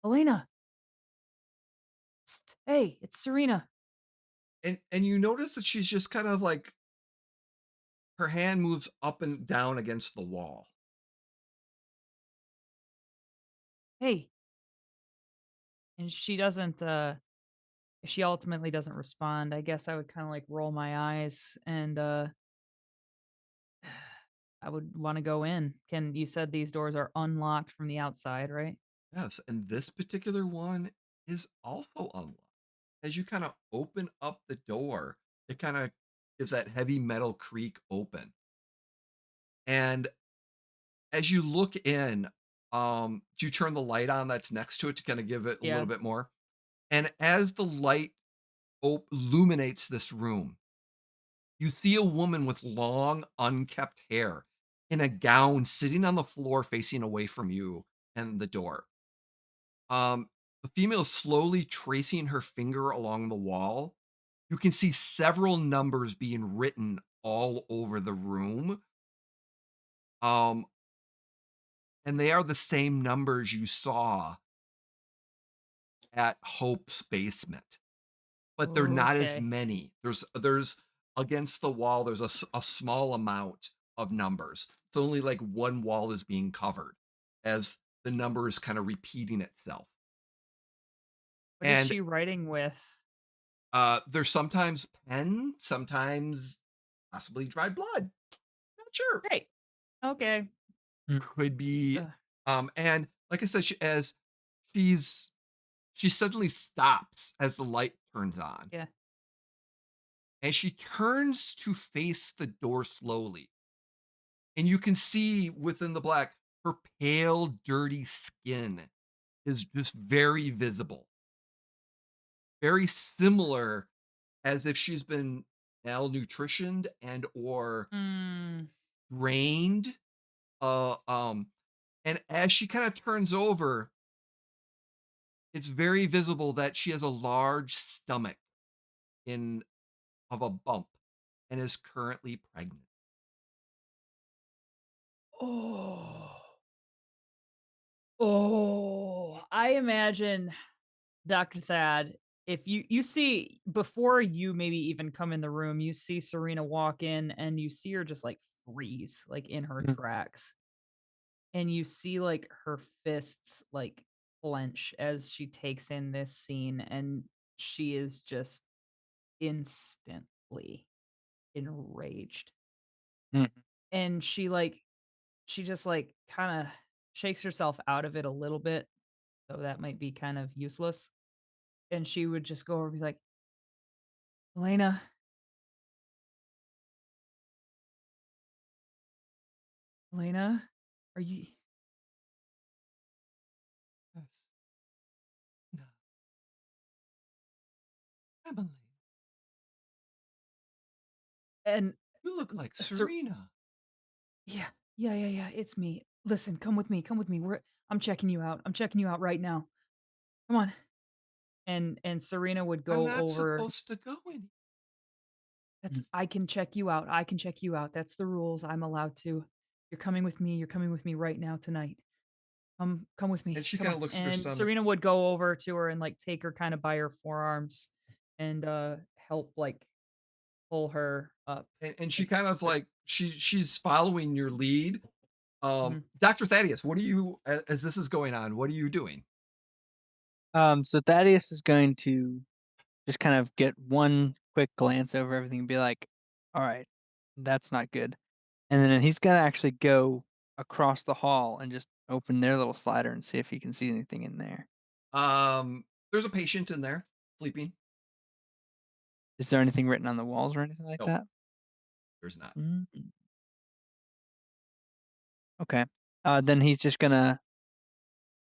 Elena, hey, it's Serena. And you notice that she's just kind of like her hand moves up and down against the wall. Hey." And she doesn't if she ultimately doesn't respond, I guess I would kind of like roll my eyes and I would want to go in. Can you said these doors are unlocked from the outside, right? Yes, and this particular one is also unlocked. As you kind of open up the door, it kind of gives that heavy metal creak open. And as you look in, do you turn the light on that's next to it to kind of give it a Yeah. little bit more? And as the light illuminates this room, you see a woman with long, unkept hair in a gown sitting on the floor facing away from you and the door. The female is slowly tracing her finger along the wall. You can see several numbers being written all over the room. Um, and they are the same numbers you saw at Hope's basement, but they're not as Okay. many. There's against the wall, there's a small amount of numbers. It's only like one wall is being covered as the number is kind of repeating itself. What is And she writing with? there's sometimes pen, sometimes possibly dried blood. Not sure. Great. Okay. Mm. could be, Ugh, and like I said, as she's she suddenly stops as the light turns on, yeah. and she turns to face the door slowly, and you can see within the black her pale, dirty skin is just very visible, very similar as if she's been malnutritioned and or Mm. drained. Uh, um, and as she kind of turns over, it's very visible that she has a large stomach in of a bump and is currently pregnant. Oh. Oh, I imagine Dr. Thad, if you see before you maybe even come in the room, you see Serena walk in and you see her just like freeze, like in her Mm. tracks. And you see like her fists like clench as she takes in this scene and she is just instantly enraged. Mhm. And she just like kind of shakes herself out of it a little bit, though that might be kind of useless. And she would just go over and be like, Elena, Elena, are you? Yes. No, Emily, And you look like Ser- Serena. yeah, yeah. It's me. Listen, come with me. Come with me. I'm checking you out. I'm checking you out right now. Come on. And Serena would I'm go not over. supposed to go in. That's Mm. I can check you out. I can check you out. That's the rules. I'm allowed to. You're coming with me. You're coming with me right now tonight. Come with And me. she Come kind on. of looks at her And stomach, Serena would go over to her and like take her kind of by her forearms and help like pull her up. and she Like kind of like she's following your lead. mhm. Dr. Thaddeus, what are you as this is going on? What are you doing? So Thaddeus is going to just kind of get one quick glance over everything and be like, "All right, that's not good." And then he's gonna actually go across the hall and just open their little slider and see if he can see anything in there. There's a patient in there sleeping. Is there anything written on the walls or anything like No, that? there's not. Mm, okay. Then he's just gonna,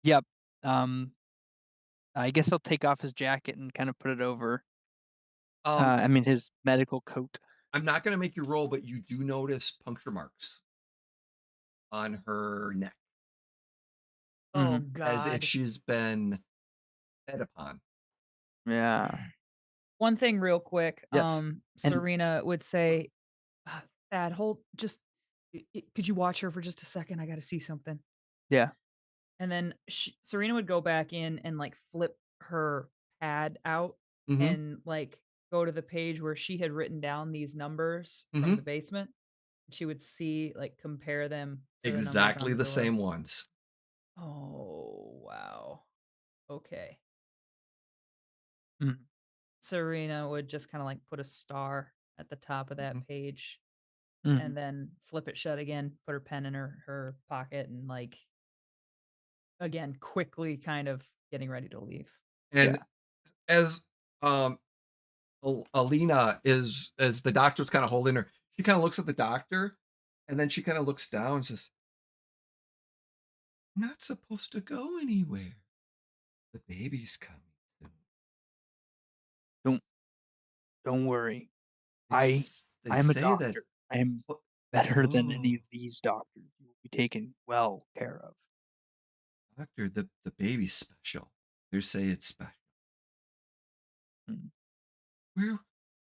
yep. Um, I guess he'll take off his jacket and kind of put it over. Um, I mean his medical coat. I'm not gonna make you roll, but you do notice puncture marks on her neck Oh Hmm. as if God. she's been fed upon. Yeah. One thing real quick, Yes. And Serena would say, Thad, hold just could you watch her for just a second? I gotta see something. yeah. And then Serena would go back in and like flip her pad out Mhm. and like go to the page where she had written down these numbers from the Mhm. basement. She would see like compare them to the numbers on Exactly the the door. same ones. Oh, wow. Okay. Mhm. Serena would just kind of like put a star at the top of that Mhm. page Mhm. and then flip it shut again, put her pen in her pocket and like again quickly kind of getting ready to leave. And Yeah. as, um, Alina is as the doctor's kinda holding her, she kinda looks at the doctor, and then she kinda looks down and says, "I'm not supposed to go anywhere. The baby's coming soon." Don't don't worry. They I s they I'm a say that doctor. I am oh better than any oh, of these doctors. You will be taken well care of. doctor, the baby's special. They say it's special. Mm. We're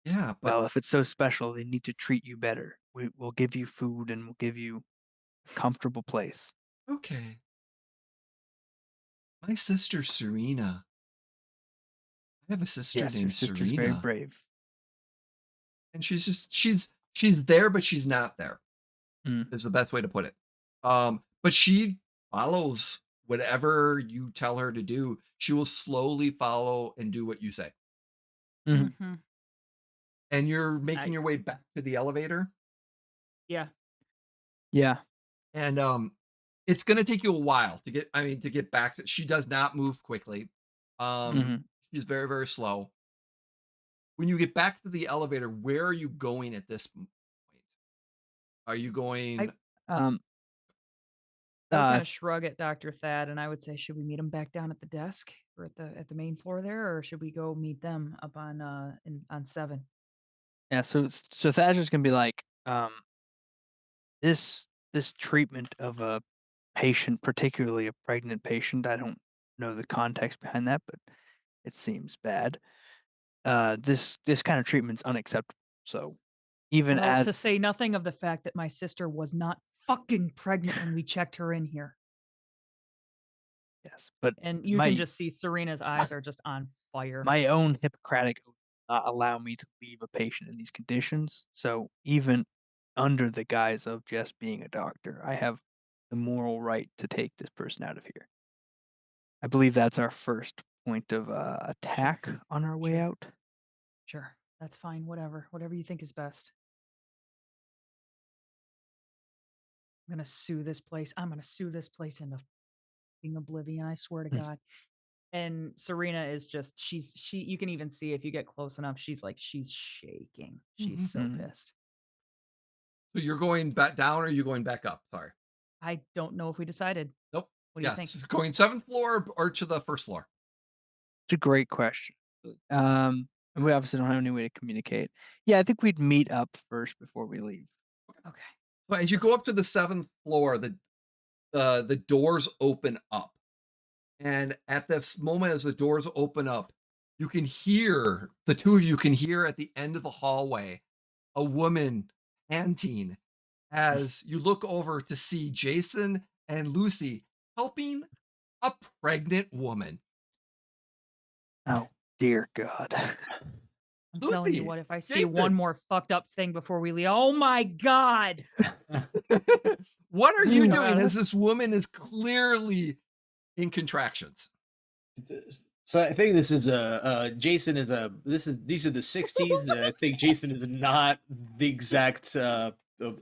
yeah, but Well, if it's so special, they need to treat you better. We'll give you food and we'll give you a comfortable place. okay. My sister Serena. I have a sister Yes, your named sister's very Serena, brave. and she's there, but she's not there, Mm. is the best way to put it. But she follows whatever you tell her to do. She will slowly follow and do what you say. Mhm. Mhm. And you're making I your way back to the elevator, yeah. Yeah. and, It's gonna take you a while to get to get back she does not move quickly. Um, Mhm. she's very, very slow. When you get back to the elevator, where are you going at this point? Are you I going Um, I would uh, kinda shrug at Dr. Thad, and I would say, "Should we meet him back down at the desk or at the main floor there, or should we go meet them up on, on 7?" yeah, so Thatcher's gonna be like, this treatment of a patient, particularly a pregnant patient, I don't know the context behind that, but it seems bad. This kind of treatment's unacceptable. So even Well, to as say nothing of the fact that my sister was not fucking pregnant when we checked her in here. yes, but And you can my just see Serena's eyes are just on fire. my own Hippocratic oath does not allow me to leave a patient in these conditions. So even under the guise of just being a doctor, I have the moral right to take this person out of here. I believe that's our first point of attack Sure. on our way Sure. out. Sure. That's fine, whatever. Whatever you think is best. I'm gonna sue this place. I'm gonna sue this place into fucking oblivion, I swear to God. And Serena is just she you can even see if you get close enough, she's shaking. She's Mhm. so Mhm. pissed. so you're going back down or are you going back up? Sorry. I don't know if we decided. Nope. What do you think? Yes, going 7th floor or to the 1st floor? It's a great question. And we obviously don't have any way to communicate. Yeah, I think we'd meet up first before we leave. Okay. So as you go up to the 7th floor, the doors open up. And at this moment, as the doors open up, you can hear the two of you can hear at the end of the hallway a woman panting as you look over to see Jason and Lucy helping a pregnant woman. Oh, dear God. I'm telling you Lucy, what, if I see one Jason, more fucked up thing before we leave, oh my God. what are you Come doing out. as this woman is clearly in contractions? So I think this is Jason is these are the 60s. I think Jason is not the exact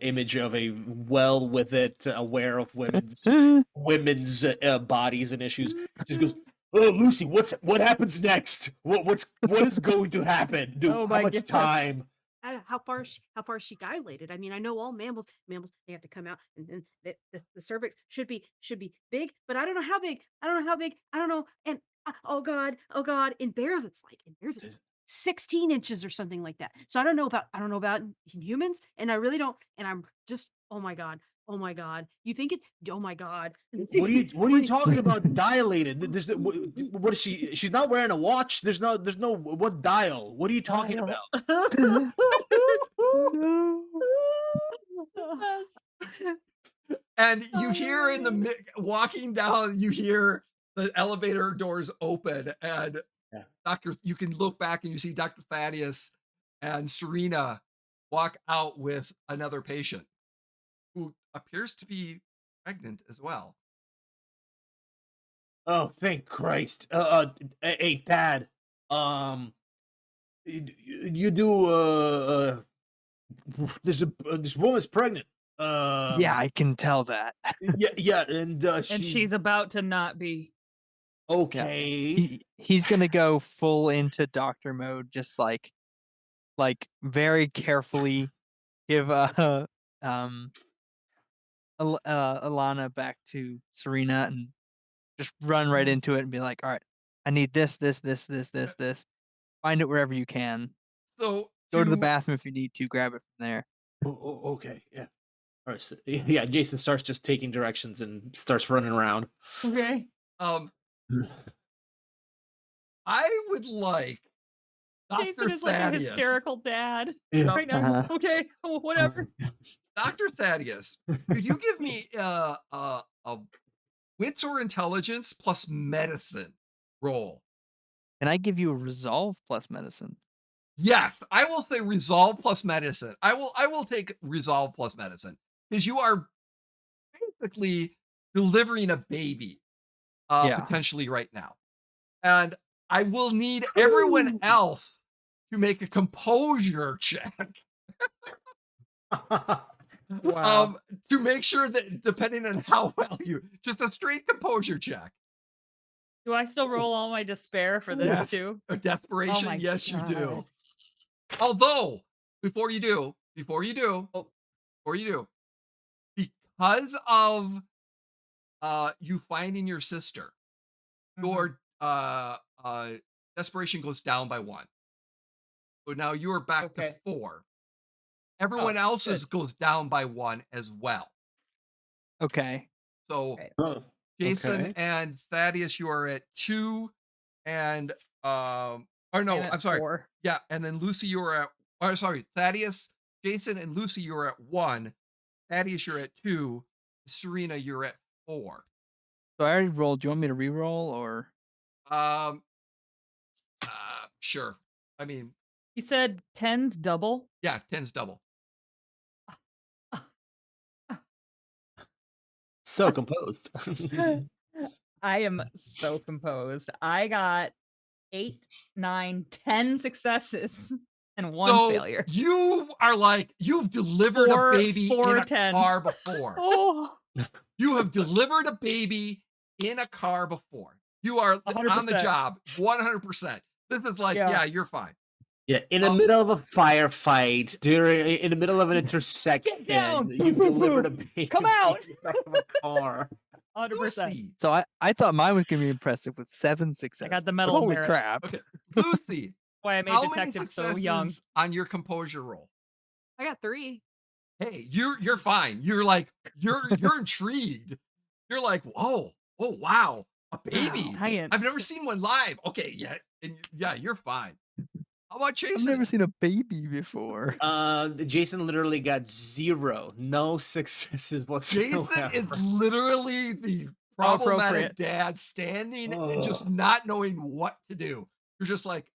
image of a well with it aware of women's bodies and issues. Just goes, "Oh, Lucy, what happens next? What is going to happen? Oh How my much God. time?" How far is she dilated? I mean, I know all mammals they have to come out, and the cervix should be big, but I don't know how big. I don't know how big. I don't know. And oh god, in bears it's 16 inches or something like that. So I don't know about in humans, and I really don't. And I'm just oh my god. You think it? Oh my god. What are you talking about? Dilated? What is she? She's not wearing a watch. There's no what dial? What are you talking Dial. about? No. Yes. And you hear in the Oh. walking down, you hear the elevator doors open, and Yeah. you can look back and you see Dr. Thaddeus and Serena walk out with another patient who appears to be pregnant as well. Oh, thank Christ. Hey, Dad. Um, you do. This woman's pregnant. Yeah, I can tell that. Yeah, yeah, and And she's about to not be. Yeah. okay. He's gonna go full into doctor mode, just like very carefully give um Alana back to Serena and just run right into it and be like, all right, I need this. Find it wherever you can. So Go to the to bathroom if you need to, grab it from there. Okay, yeah. All right, so, yeah. Jason starts just taking directions and starts running around. Okay. um I would like Dr. Jason is like a Thaddeus. hysterical dad Yeah. right now. Uh-huh. Okay, whatever. Dr. Thaddeus, could you give me a wits or intelligence plus medicine roll? Can I give you a resolve plus medicine? Yes, I will say resolve plus medicine. I will take resolve plus medicine because you are basically delivering a baby Yeah. potentially right now. And I will need everyone else to make a composure check. Wow. To make sure that depending on how well you just a straight composure check. Do I still roll all my despair for this Yes. too? A Oh desperation, my yes, you god. do. Although, before you do, before you do, Oh, before you do, because of you finding your sister, mhm. your desperation goes down by 1. So now you are back to Okay. 4. Everyone Oh, else's good. goes down by 1 as well. Okay. So Right. Oh, Jason okay. and Thaddeus, you are at 2, and or I'm no, at I'm sorry. 4. Yeah, and then Lucy, you are at or sorry, Thaddeus, Jason, and Lucy, you are at 1. Thaddeus, you're at 2. Serena, you're at 4. So I already rolled. Do you want me to re-roll or? Um, sure. I mean, You said 10's double? yeah, 10's double. So composed. I am so composed. I got 8, 9, 10 successes and 1 So failure. you are like you've delivered a 4 baby in 4 a car 10s. before. Oh, You have delivered a baby in a car before. You are on the 100%. job 100%. This is like, Yeah. yeah, you're fine. Yeah, in the middle of a firefight, in the middle of an intersection, down! you've delivered a baby Come out! in the back of a car. 100%. Lucy. so I thought mine was gonna be impressive with 7 I successes. got the but medal of holy merit. crap! Okay. Lucy, Why I made how many detective so young. successes on your composure roll? I got 3. Hey, you're fine. You're like you're intrigued. You're like, "Oh, oh wow, a baby. I've Science. never seen one live." Okay, yeah. And yeah, you're fine. How about I've never Jason? seen a baby before. Jason literally got 0, no successes Jason whatsoever. is literally the How problematic appropriate. dad standing and just Ugh. not knowing what to do. You're just like,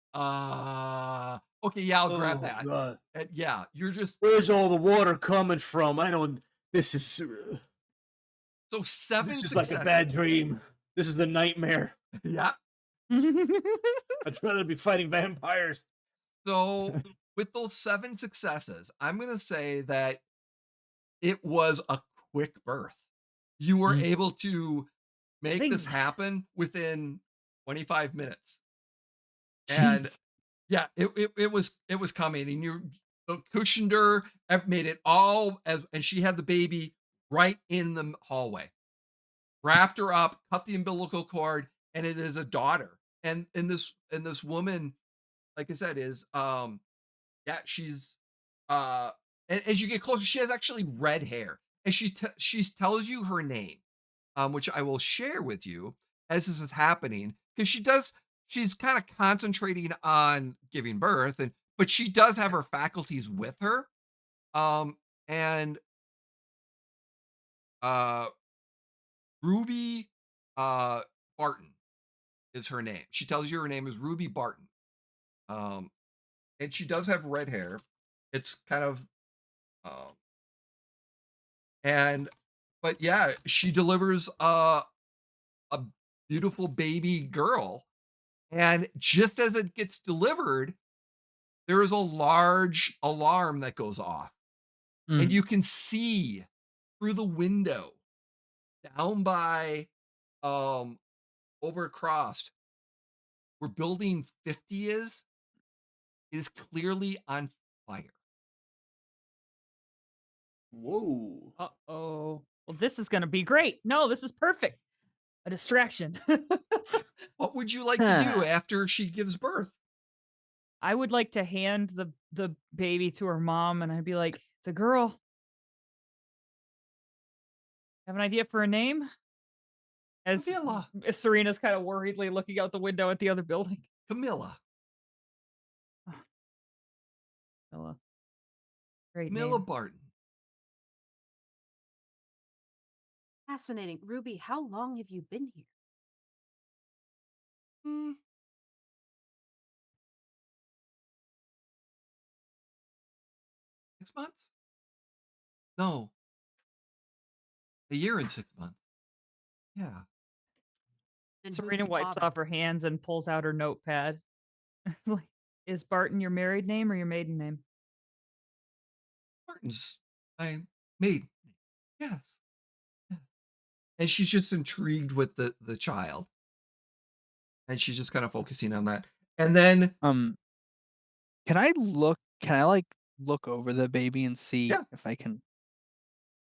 okay, yeah, I'll grab Oh that. god, And yeah, you're just where's all the water coming from? I don't. This is so 7 this is like a bad successes. dream. This is the nightmare. Yeah. I'd rather be fighting vampires. So with those 7 successes, I'm gonna say that it was a quick birth. You were Mm. able to make this Zing. happen within 25 minutes. And Jeez. yeah, it was coming, and you cushioned her, made it all as, and she had the baby right in the hallway, wrapped her up, cut the umbilical cord, and it is a daughter. And this woman, like I said, is yeah, she's and as you get closer, she has actually red hair, and she tells you her name, which I will share with you as this is happening because she's kind of concentrating on giving birth, and but she does have her faculties with her, um, and uh, Ruby uh Barton is her name. She tells you her name is Ruby Barton, um, and she does have red hair. It's kind of um, and but yeah, she delivers a beautiful baby girl. And just as it gets delivered, there is a large alarm that goes off. And Mm. you can see through the window down by over across where building 50 is clearly on fire. Whoa. Uh-oh. Well, this is gonna be great. No, this is perfect. A distraction. What would you like to do Huh. after she gives birth? I would like to hand the baby to her mom, and I'd be like, "It's a girl. Have an idea for a name?" As Camilla. Serena's kind of worriedly looking out the window at the other building. Camilla. Ella. Great Camilla name. Barton. Fascinating. Ruby, how long have you been here? Hmm, 6 months? No, a year and 6 months. Yeah. And who's Serena the wipes father? off her hands and pulls out her notepad. It's like, is Barton your married name or your maiden name? Barton's my Maiden. Yes. Yeah." And she's just intrigued with the child, and she's just kind of focusing on that. And then, Um, can I, like, look over the baby and see yeah, if I can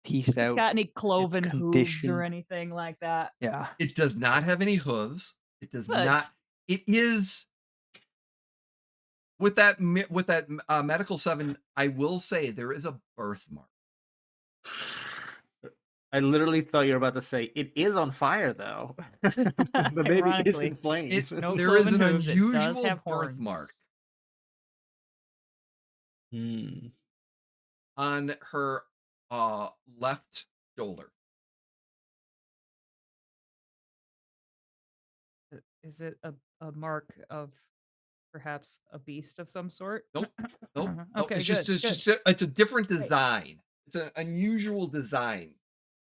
piece If it's out got any its cloven hooves or condition? anything like that. Yeah. it does not have any hooves. It does Good. not. It is with that medical 7. I will say there is a birthmark. I literally thought you were about to say it is on fire though. The baby is in Ironically, It flames. no there is cloven an hooves. It does unusual have birthmark horns. Hmm. on her left shoulder. Is it a mark of perhaps a beast of some sort? Nope. Nope. Nope. Okay, good, good. It's a different Right. design. It's an unusual design,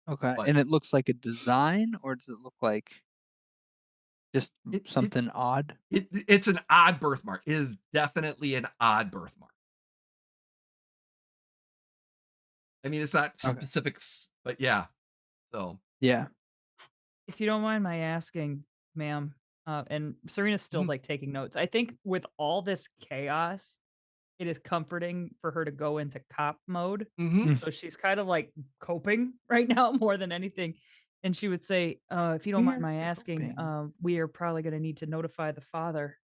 Okay, but and it looks like a design, or does it look like just it it something odd? it's an odd birthmark. It is definitely an odd birthmark. I mean, it's not Okay. specifics, but yeah. So, Yeah. If you don't mind my asking, ma'am, and Serena's still mhm, like taking notes. I think with all this chaos, it is comforting for her to go into cop mode. mhm. Mm. So she's kind of like coping right now more than anything. And she would say, if you don't mind Weird my asking, coping. we are probably going to need to notify the father.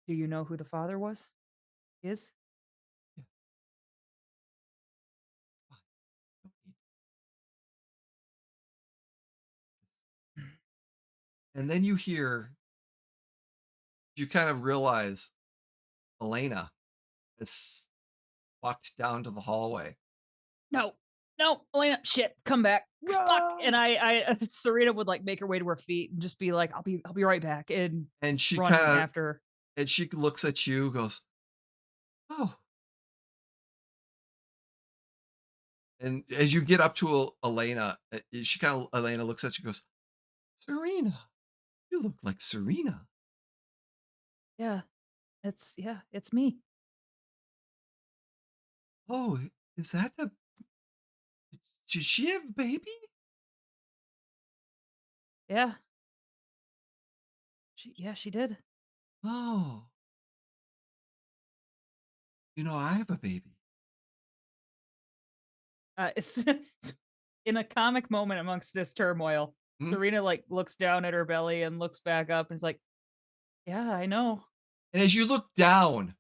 Do you know who the father was? Is? Yeah, fine. Don't need- And then you kind of realize Elena has walked down to the hallway, No, no, Elena, shit, come back. Fuck. And Run! Serena would like make her way to her feet and just be like, I'll be right back, and and run after her. she looks at you, goes, "Oh." And as you get up to Elena, Elena looks at you, goes, "Serena, you look like Serena." Yeah, it's me. "Oh, is that the did she have a baby?" Yeah, she did. "Oh, I have a baby." It's in a comic moment amongst this turmoil, Mhm. Serena like looks down at her belly and looks back up and is like, "Yeah, I know." And as you look down,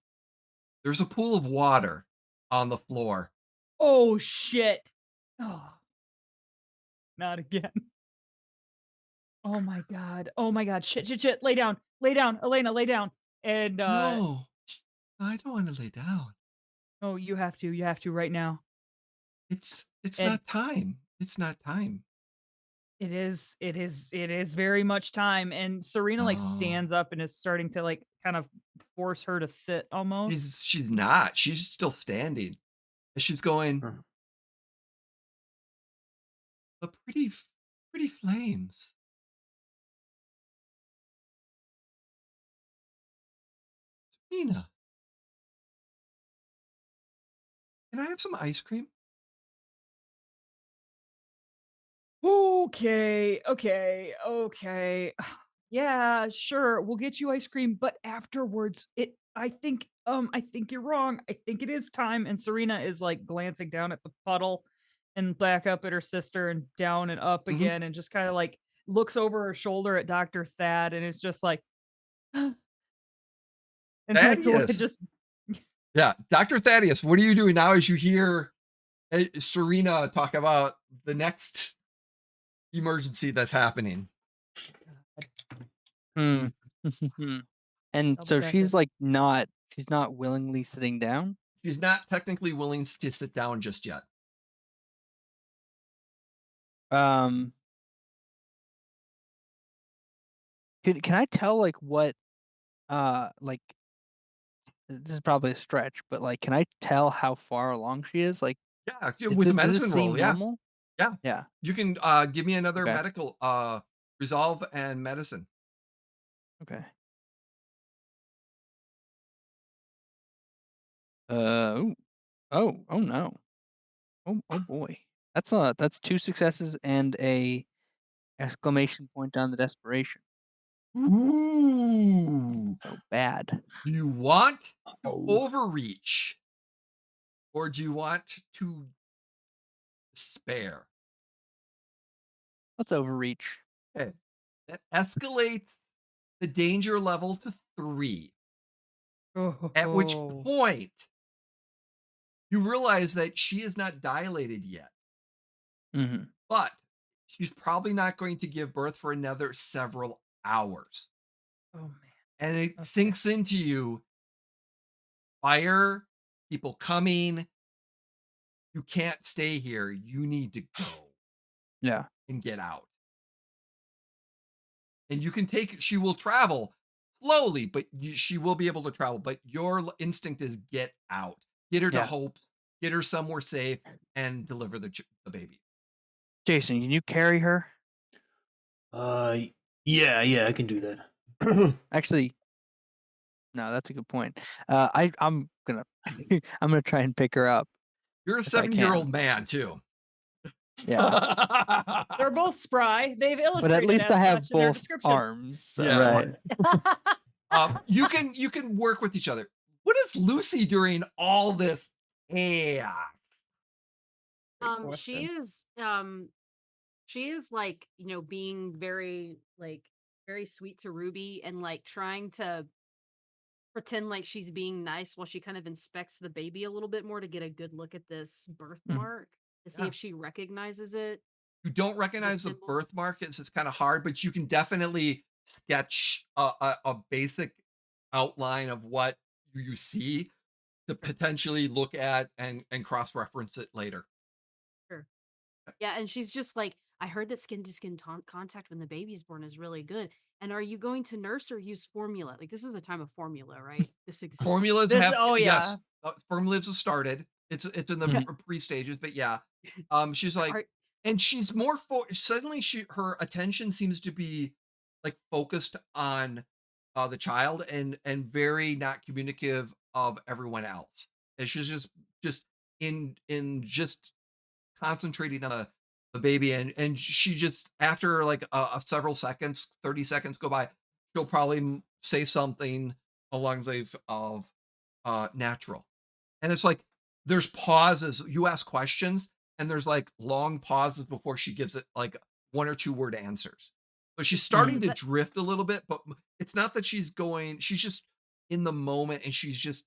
there's a pool of water on the floor. Oh shit. Oh, not again. Oh my god. Oh my god. Shit, shit, shit. Lay down. Lay down. Elena, lay down. And "No, I don't wanna lay down. oh, you have to. You have to right now. It's And not time. It's not time." it is very much time. And Serena like "No." stands up and is starting to like kind of force her to sit almost. She's not. She's still standing. And she's going, Uh, "The pretty flames. Mina, can I have some ice cream?" Okay, okay, okay. Yeah, sure. We'll get you ice cream, but afterwards, I think you're wrong. I think it is time. And Serena is like glancing down at the puddle and back up at her sister and down and up Mhm. again and just kind of like looks over her shoulder at Dr. Thad and is just like and like go ahead "Thaddeus." just Yeah, Dr. Thaddeus, what are you doing now as you hear, Serena talk about the next emergency that's happening? Hmm. And I'll be so back she's, there. like, she's not willingly sitting down? She's not technically willing to sit down just yet. Um, can I tell, like, what, like this is probably a stretch, but, like, can I tell how far along she is? Like, Yeah, with the does it medicine seem roll, yeah. normal? Yeah. Yeah, You can, give me another okay, medical, resolve and medicine. okay. Ooh. Oh no. Oh boy. That's 2 successes and a exclamation point on the desperation. Ooh. So bad. Do you want to Oh. overreach or do you want to spare? Let's overreach. Okay. That escalates the danger level to 3. At which Oh. point you realize that she is not dilated yet, Mhm. but she's probably not going to give birth for another several hours. Oh man. And it Okay. sinks into you fire, people coming. You can't stay here. You need to go Yeah. and get out. And you can take, she will travel slowly, but she will be able to travel. But your instinct is get out, get her to Yeah. Hope, get her somewhere safe, and deliver the baby. Jason, can you carry her? Uh, yeah, I can do that. Actually, no, that's a good point. I'm gonna I'm gonna try and pick her up You're a if I 70-year-old can. man too. Yeah. They're both spry. They've But at illustrated least I as have such in their both descriptions. arms, so Yeah. Right. You can work with each other. What is Lucy doing all this chaos? Great She question. is she is like, being very very sweet to Ruby and like trying to pretend like she's being nice while she kind of inspects the baby a little bit more to get a good look at this mhm, birthmark to see Yeah. if she recognizes it You don't as a recognize the symbol. birthmark. It's kind of hard, but you can definitely sketch a basic outline of what you see to Sure, potentially look at and cross reference it later. sure. Yeah, and she's just like, I heard that skin to skin contact when the baby's born is really good. And are you going to nurse or use formula? Like, this is a time of formula, right? This exists. Formulas This have oh yeah. yes, formulas have started. It's in the mhm, pre stages, but yeah, she's like, Are, and she's more suddenly her attention seems to be like focused on the child and very not communicative of everyone else. And she's just in just concentrating on the baby and she just after like a several seconds 30 seconds go by she'll probably say something along the lines of natural and it's like there's pauses you ask questions and there's like long pauses before she gives it like 1 or 2 word answers so she's starting mhm, is to that drift a little bit but it's not that she's just in the moment and she's just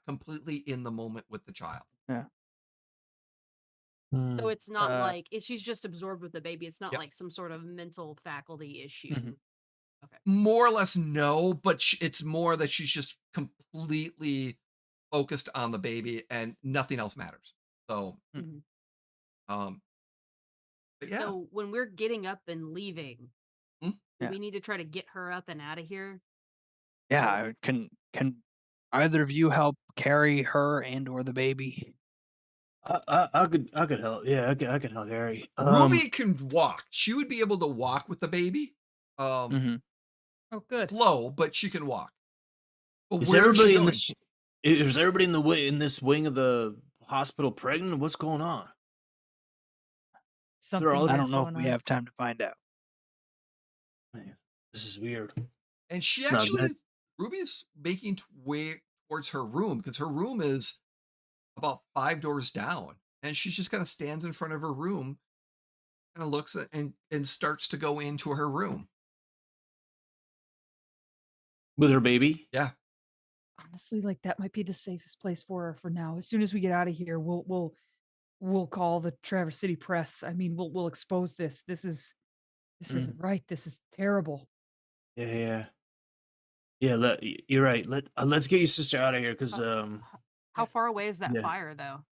completely in the moment with the child. yeah. so Hmm. it's not Uh, like she's just absorbed with the baby. It's not Yeah. like some sort of mental faculty mhm, issue. Okay. More or less, no, but it's more that she's just completely focused on the baby and nothing else matters. So, mm, Mhm. um, but yeah. So when we're getting up and leaving, Mm, do yeah. we need to try to get her up and out of here? So Yeah, can either of you help carry her and or the baby? I could help. Yeah, I could help Harry. Ruby can walk. She would be able to walk with the baby. Mhm. Oh good. Slow, but she can walk. But is where is she everybody in going? this is everybody in the way in this wing of the hospital pregnant? What's going on? They're Something all I bad's don't know if going we on. have time to find out. Man, this is weird. And she It's not actually, good. Ruby's making way towards her room because her room is about 5 doors down, and she just kind of stands in front of her room kinda looks at and starts to go into her room. With her baby? Yeah. Honestly, like that might be the safest place for her for now. As soon as we get out of here, we'll call the Traverse City Press. I mean, we'll expose this. This isn't Mm, right. This is terrible. yeah. Yeah, you're right. Let's get your sister out of here because How, how far away is that yeah. fire though?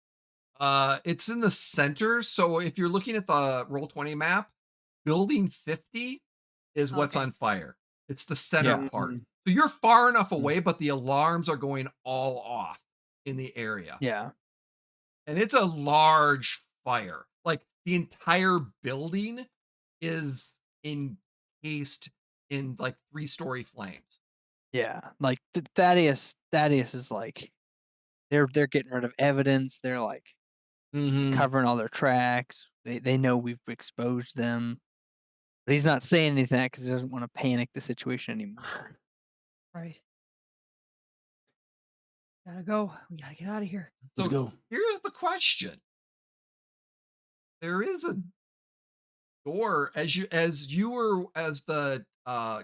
It's in the center, so if you're looking at the Roll20 map, building 50 is what's Okay. on fire. It's the center Yeah. part. Mhm. So you're far enough Mm. away, but the alarms are going all off in the area. Yeah. And it's a large fire. Like, the entire building is encased in, like, three-story flames. Yeah. Like Thaddeus is like they're getting rid of evidence. They're like Mm-hmm. covering all their tracks. They know we've exposed them, but he's not saying anything because he doesn't want to panic the situation anymore. Right. Gotta go. We gotta get out of here. Let's So go. here's the question. There is a door as the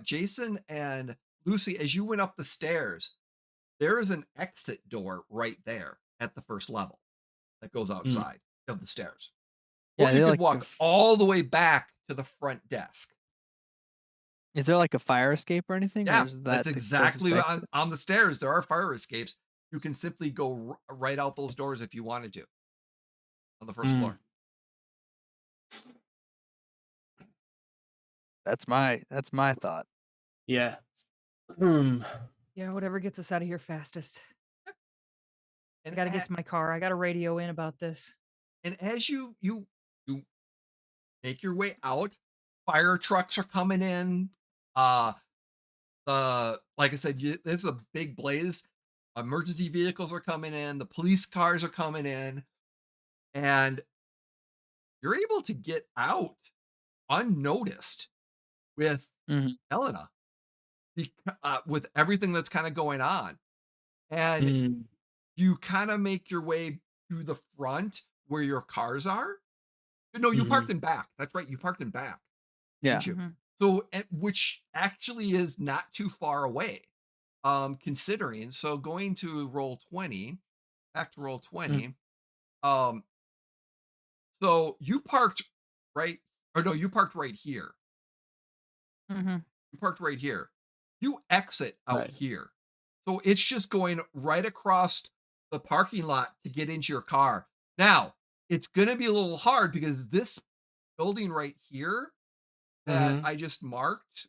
Jason and Lucy, as you went up the stairs, there is an exit door right there at the first level that goes Mm. outside of the stairs. Or Yeah, you they could like walk all the way back to the front desk. is there like a fire escape or anything, or Yeah, is that's that the closest exactly exit? on the stairs. There are fire escapes. You can simply go right out those doors if you wanted to on the first Mm. floor. That's my thought. Yeah. Hmm. Yeah, whatever gets us out of here fastest. I And gotta get to my car. I gotta radio in about this. as you make your way out, fire trucks are coming in. Uh like I said, there's a big blaze. Emergency vehicles are coming in, the police cars are coming in, and you're able to get out unnoticed with Mhm, Elena with everything that's kind of going on. And Mm. you kind of make your way to the front where your cars are. No, you Mm-hmm. parked in back. That's right. You parked in back, yeah, didn't you? Mhm. So, which actually is not too far away, considering. So, going to roll 20, back to roll mhm, 20. Um, so you parked right, or no, you parked right here. Mhm. You parked right here. You exit out Right. here. So it's just going right across the parking lot to get into your car. Now, it's going to be a little hard because this building right here that Mm-hmm. I just marked,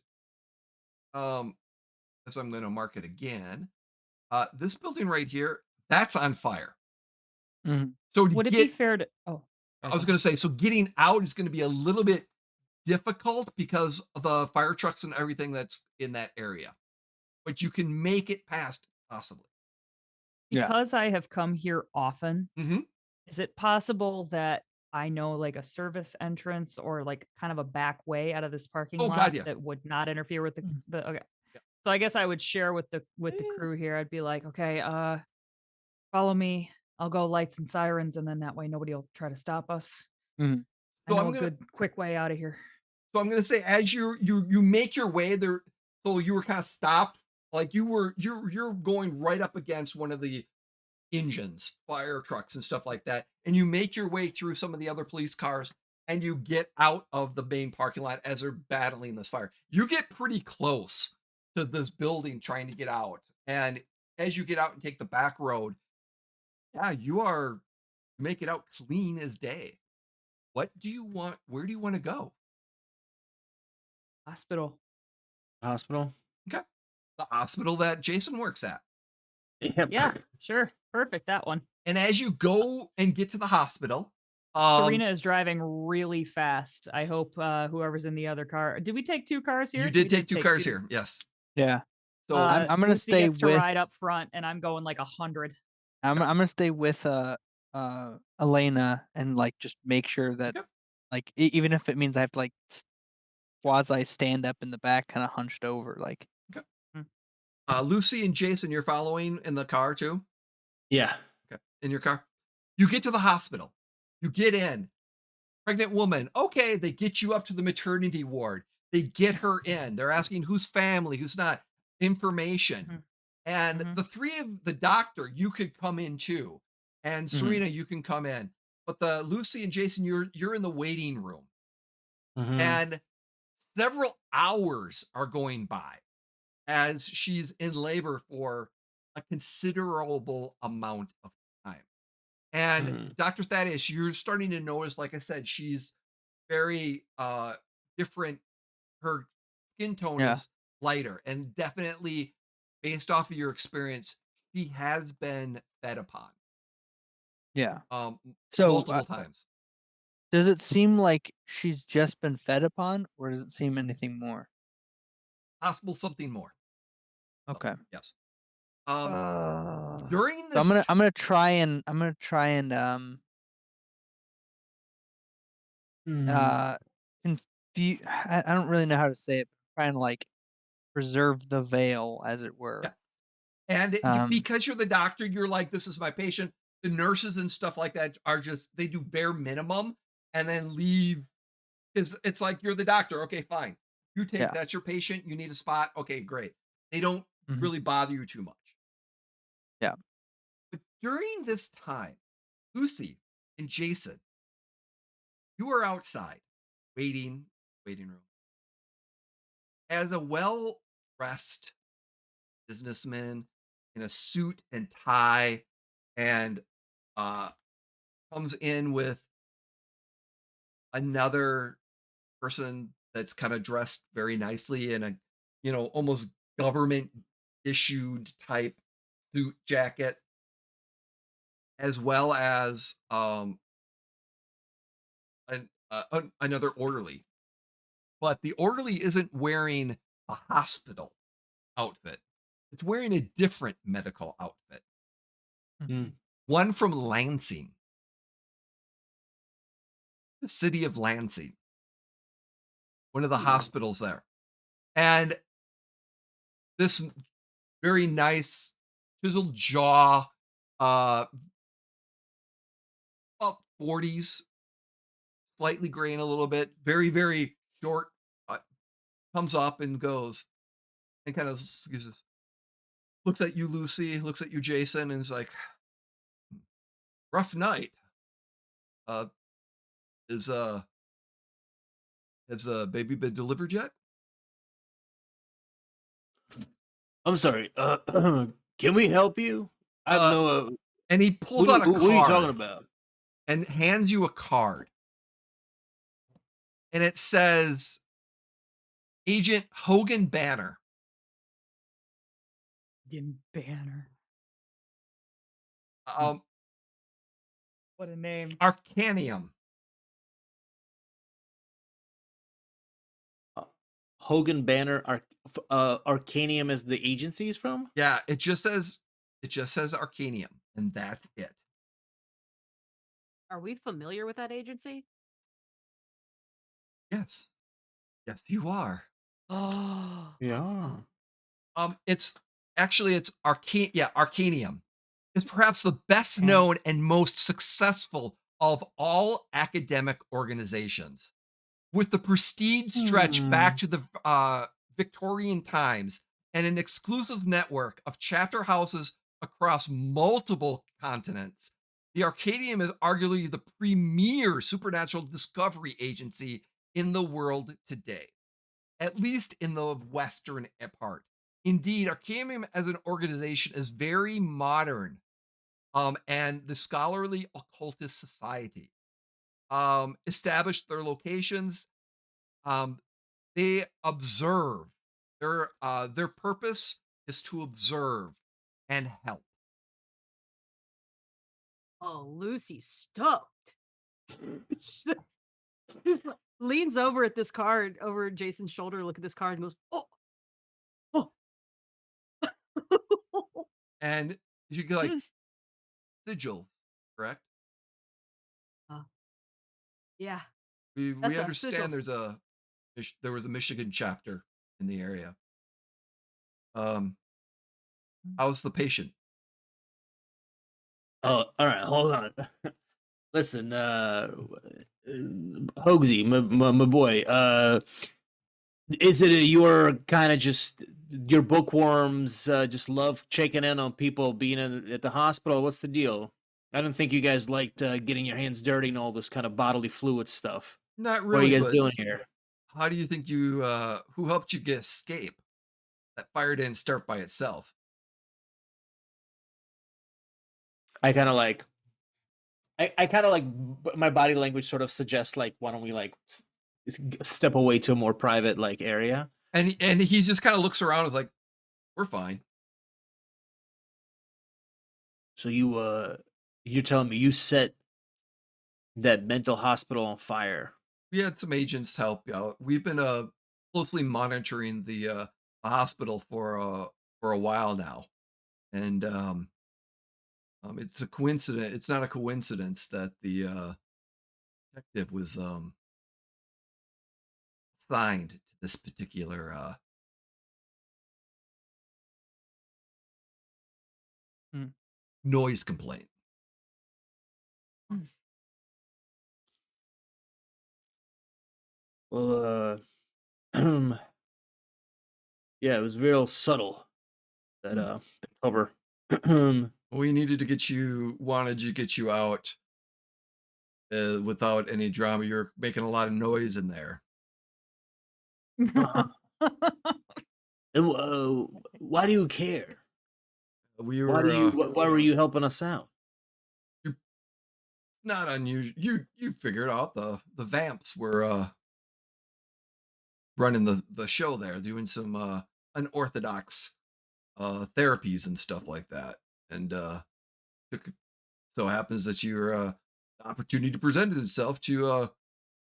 um, so I'm going to mark it again. This building right here, that's on fire. mhm, So to Would it be get, fair to sorry, I go was going ahead. to say, so getting out is going to be a little bit difficult because of the fire trucks and everything that's in that area. But you can make it past possibly. yeah, Because I have come here often, Mhm. is it possible that I know like a service entrance or like kind of a back way out of this parking Oh god, lot yeah. that would not interfere with the okay. Yeah. So I guess I would share with the Eh, crew here. I'd be like, "Okay, follow me. I'll go lights and sirens and then that way nobody will try to stop us. mhm, I So know I'm a gonna good quick way out of here." say as you make your way there, so you were kind of stopped, like you're going right up against one of the engines, fire trucks and stuff like that, and you make your way through some of the other police cars and you get out of the main parking lot as they're battling this fire. You get pretty close to this building trying to get out. And as you get out and take the back road, yeah, make it out clean as day. What do you want? Where do you want to go? Hospital. Hospital. Okay. The hospital that Jason works at. Yep. Yeah, sure. Perfect, that one. And as you go and get to the hospital, Serena is driving really fast. I hope, whoever's in the other car did we take 2 cars you here? did We take did 2 take cars 2. here. Yes. yeah. So, I'm gonna Lucy stay gets to with ride up front, and I'm going like 100. okay, I'm gonna stay with Elena and like just make sure that okay, like even if it means I have to like quasi stand up in the back, kind of hunched over, like okay. Mm, Lucy and Jason, you're following in the car too? Yeah. Okay. In your car? You get to the hospital. You get in. Pregnant woman. Okay, they get you up to the maternity ward. They get her in. They're asking who's family, who's not, information. mhm, And mhm. the three of the doctor, you could come in too. And mhm, Serena, you can come in. But the Lucy and Jason, you're in the waiting room. Mm-hmm. And several hours are going by as she's in labor for a considerable amount of time. And Mm-hmm. Dr. Thaddeus, you're starting to notice, like I said, she's very different. Her skin tone yeah, is lighter, and definitely based off of your experience, she has been fed upon yeah. um So multiple times. does it seem like she's just been fed upon, or does it seem anything more? Possible something more. So, Okay. yes. Um, Uh, during So this t I'm gonna try and Hmm. uh I don't really know how to say it, but try and like preserve the veil, as it were. yes, and you Um, because you're the doctor, you're like, "This is my patient." The nurses and stuff like that are just they do bare minimum and then leave. Is it's like you're the doctor, okay, fine. You take yeah. that's your patient, you need a spot, okay, great. They don't Mhm. really bother you too much. Yeah. But during this time, Lucy and Jason, you are outside waiting room. As a well-dressed businessman in a suit and tie and uh comes in with another person that's kind of dressed very nicely in a, almost government issued type suit jacket, as well as another orderly. But the orderly isn't wearing a hospital outfit. It's wearing a different medical outfit. Mm. Mm. One from Lansing, the city of Lansing, one of the Ooh. hospitals there. And this very nice chiseled jaw, uh, about 40s, slightly graying a little bit, very, very short, uh, comes up and goes and kind of looks at you, Lucy, looks at you, Jason, and is like, rough night. Uh, is has the baby been delivered yet? I'm sorry. Can we help you? I don't Uh, know. and he pulls out a What are you talking card about? and hands you a card, and it says Agent Hogan Banner, fucking Banner. Hmm. um, What a name. Arcanium. Uh, Hogan Banner, Arcanium is the agency he's from. Yeah, it just says Arcanium, and that's it. Are we familiar with that agency? Yes, yes, you are. Oh, Yeah. It's Arcanium. It's perhaps the best And known and most successful of all academic organizations, with the prestige stretched back Hmm. to the Victorian times and an exclusive network of chapter houses across multiple continents. The Arcadium is arguably the premier supernatural discovery agency in the world today, at least in the Western part. Indeed, Arcanium as an organization is very modern, and the scholarly occultist society established their locations. Um, they observe. Their purpose is to observe and help. Oh, Lucy's stoked. Leans over at this card, over Jason's shoulder, look at this card and goes, oh, oh. And you go like mm, sigil, correct? Uh, yeah, We that's us, understand sigils. there was a Michigan chapter in the area. Um, how's the patient? Oh, all right. Hold on. Listen, Hoagsy, my boy. Is it your kind of just your bookworms just love checking in on people being at the hospital? What's the deal? I don't think you guys liked getting your hands dirty and all this kind of bodily fluid stuff. Not What are you really, guys but doing here? how do you think who helped you get escape? That fire didn't start by itself. I kind of like, I kind of like my body language sort of suggests like, why don't we like step away to a more private like area? And he just kind of looks around and is like, we're fine. So you're telling me you set that mental hospital on fire? We had some agents help you out. We've been closely monitoring the hospital for a while now, and it's a coincidence. It's not a coincidence that the detective was assigned to this particular Mm. noise complaint. Well, yeah, it was real subtle that cover. We needed to get you, wanted to get you out without any drama. You're making a lot of noise in there. And, why do you care? We Why do were you? Why were you helping us out? you're not unusual. You figured out the vamps were running the show there, doing some unorthodox therapies and stuff like that. And took, so happens that your opportunity presented itself to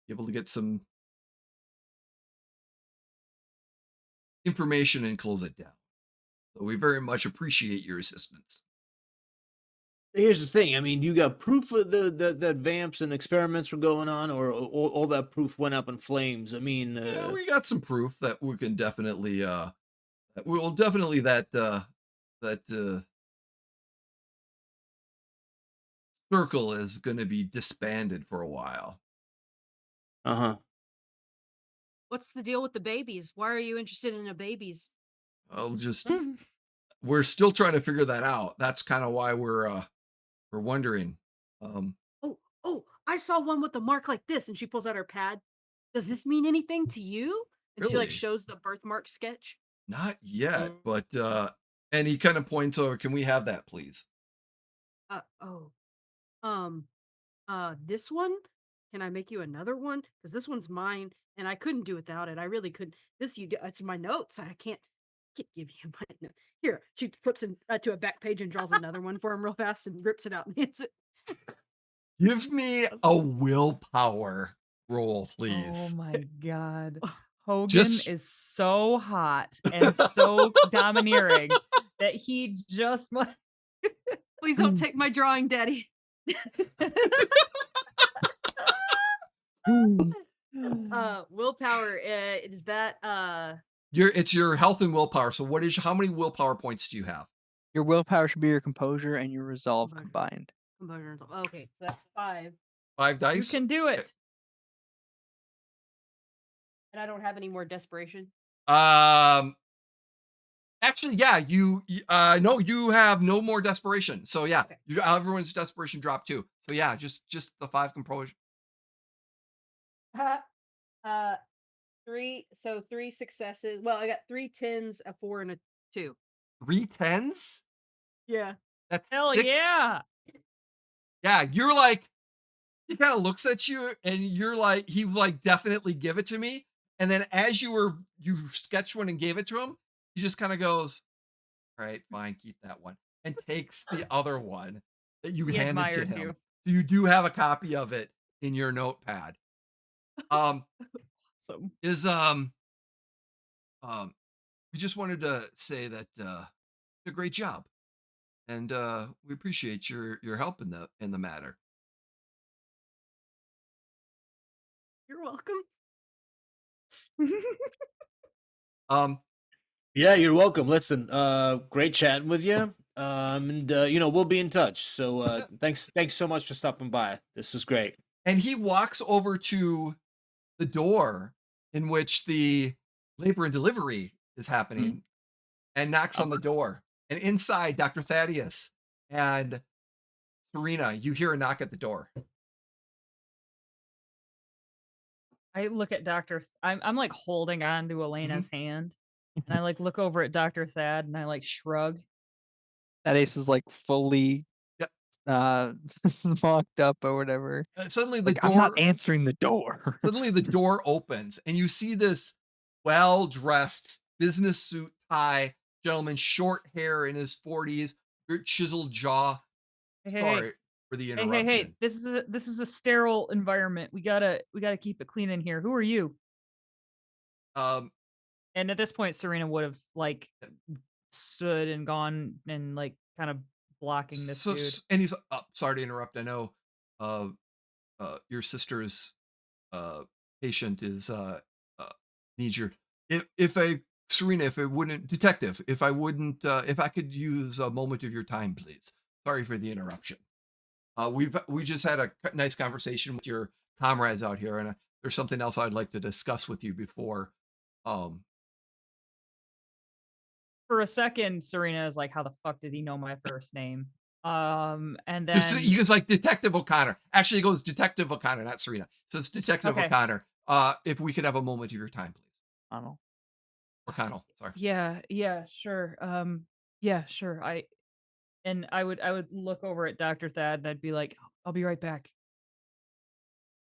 be able to get some information and close it down. So we very much appreciate your assistance. Here's the thing. I mean, you got proof of that vamps and experiments were going on, or all that proof went up in flames. I mean, Yeah, we got some proof that we can definitely that we will definitely that circle is going to be disbanded for a while. uh-huh. What's the deal with the babies? Why are you interested in the babies? I'll just we're still trying to figure that out. That's kind of why we're wondering. Um Oh, I saw one with a mark like this, and she pulls out her pad. Does this mean anything to you? And she like really shows the birthmark sketch. not yet, but and he kind of points over, can we have that please? Oh, um, this one. Can I make you another one? Because this one's mine, and I couldn't do without it. I really couldn't. It's my notes. I can't give you my note. Here. She flips to a back page and draws another one for him real fast and rips it out and hands it. Give me a willpower roll, Oh please. my god. Hogan Just is so hot and so domineering that he just Please don't take my drawing, Daddy. Willpower. Is that it's your health and willpower. So how many willpower points do you have? Your willpower should be your composure and your resolve Composure. combined. composure and stuff? Okay, so that's 5, 5 You dice? can do Okay. it. and I don't have any more desperation. Um Actually, yeah, no, you have no more desperation. So yeah, Okay. everyone's desperation dropped too. So yeah, just the 5 composure. uh, 3. So 3 successes. Well, I got 3 tens, a 4, and a 2. 3 tens? Yeah. That's Hell 6. yeah. Yeah, you're like, he kind of looks at you and you're like, he like definitely give it to me. And then as you sketched one and gave it to him, he just kind of goes, all right, fine, keep that one. And takes the other one that you He handed to admires him. you. So you do have a copy of it in your notepad. Um, So is we just wanted to say that you did a great job. And we appreciate your help in the matter. You're welcome. Um, Yeah, you're welcome. Listen, great chatting with you. And we'll be in touch. So thanks so much for stopping by. This was great. and he walks over to the door in which the labor and delivery is happening and knocks on the door. And inside, Dr. Thaddeus and Serena, you hear a knock at the door. I look at I'm like holding on to Elena's hand. And I like look over at Dr. Thad and I like shrug. That ace is like fully Yep. smocked up or whatever. Suddenly the Like, I'm not door answering the door. suddenly the door opens and you see this well-dressed business suit tie gentleman, short hair in his 40s, chiseled jaw. Hey, hey, Sorry for the hey, hey, interruption. hey, this is a sterile environment. We gotta keep it clean in here. Who are you? Um, And at this point, Serena would have like stood and gone and like kind of blocking this So, dude. and he's sorry to interrupt. I know uh, your sister's patient is uh, needs your if I Serena, if it wouldn't detective, if I wouldn't if I could use a moment of your time, please. Sorry for the interruption. We just had a nice conversation with your comrades out here, and there's something else I'd like to discuss with you before. Um, For a second, Serena is like, "How the fuck did he know my first name?" And just then he goes like Detective O'Connor. Actually, it goes Detective O'Connor, not Serena. So it's Detective okay, O'Connor. If we could have a moment of your time, please. I don't know. O'Connell, sorry. Yeah, yeah, sure. Yeah, sure. I would look over at Dr. Thad and I'd be like, "I'll be right back."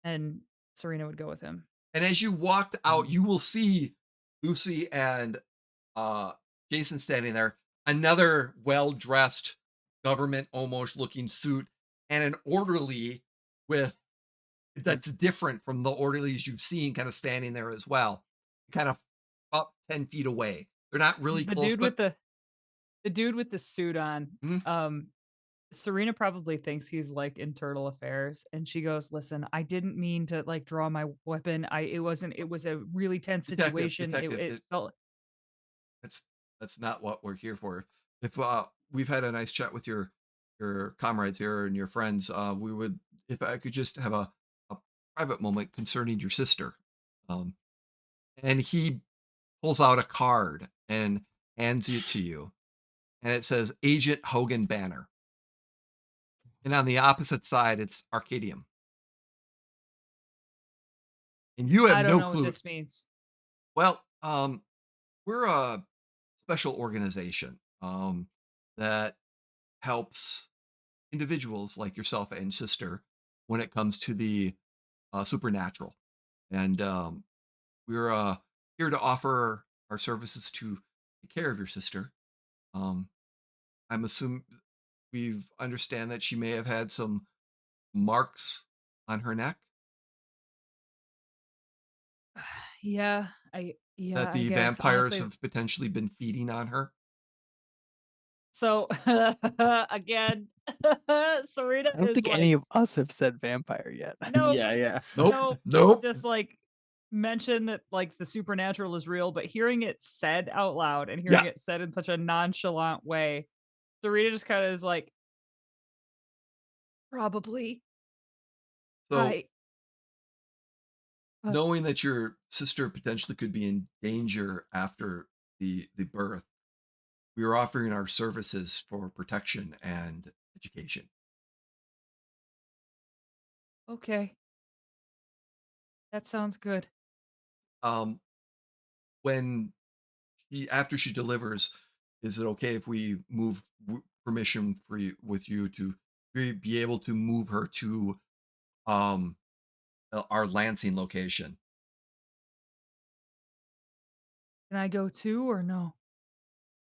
And Serena would go with him. And as you walked out, you will see Lucy and uh, Jason standing there. Another well-dressed, government almost looking suit, and an orderly with that's different from the orderlies you've seen, kind of standing there as well, kind of up 10 feet away. They're not really The close, dude but with the dude with the suit on, mhm, Serena probably thinks he's like internal affairs and she goes, "Listen, I didn't mean to like draw my weapon. It was a really tense detective, situation. It detective. it felt That's that's not what we're here for. If we've had a nice chat with your comrades here and your friends, we would if I could just have a private moment concerning your sister. Um, and he pulls out a card and hands it to you, and it says Agent Hogan Banner. And on the opposite side, it's Arcadium. And you have I don't no know what clue. this means." Well, we're a special organization that helps individuals like yourself and sister when it comes to the supernatural. And we're here to offer our services to take care of your sister. Um, I'm assuming we've understand that she may have had some marks on her neck Yeah, that I the guess vampires honestly. have potentially been feeding on her. So again, Serena I don't is think like, any of us have said vampire yet. "Nope, Yeah, yeah. Nope, nope." nope. Just like mention that like the supernatural is real, but hearing it said out loud and hearing Yeah. it said in such a nonchalant way, Serena just kind of is like, "Probably. So I uh, knowing that your sister potentially could be in danger after the birth, we are offering our services for protection and education. okay. That sounds good." Um, when after she delivers, is it okay if we move permission for you with you to be able to move her to um our Lansing location? Can I go too or no?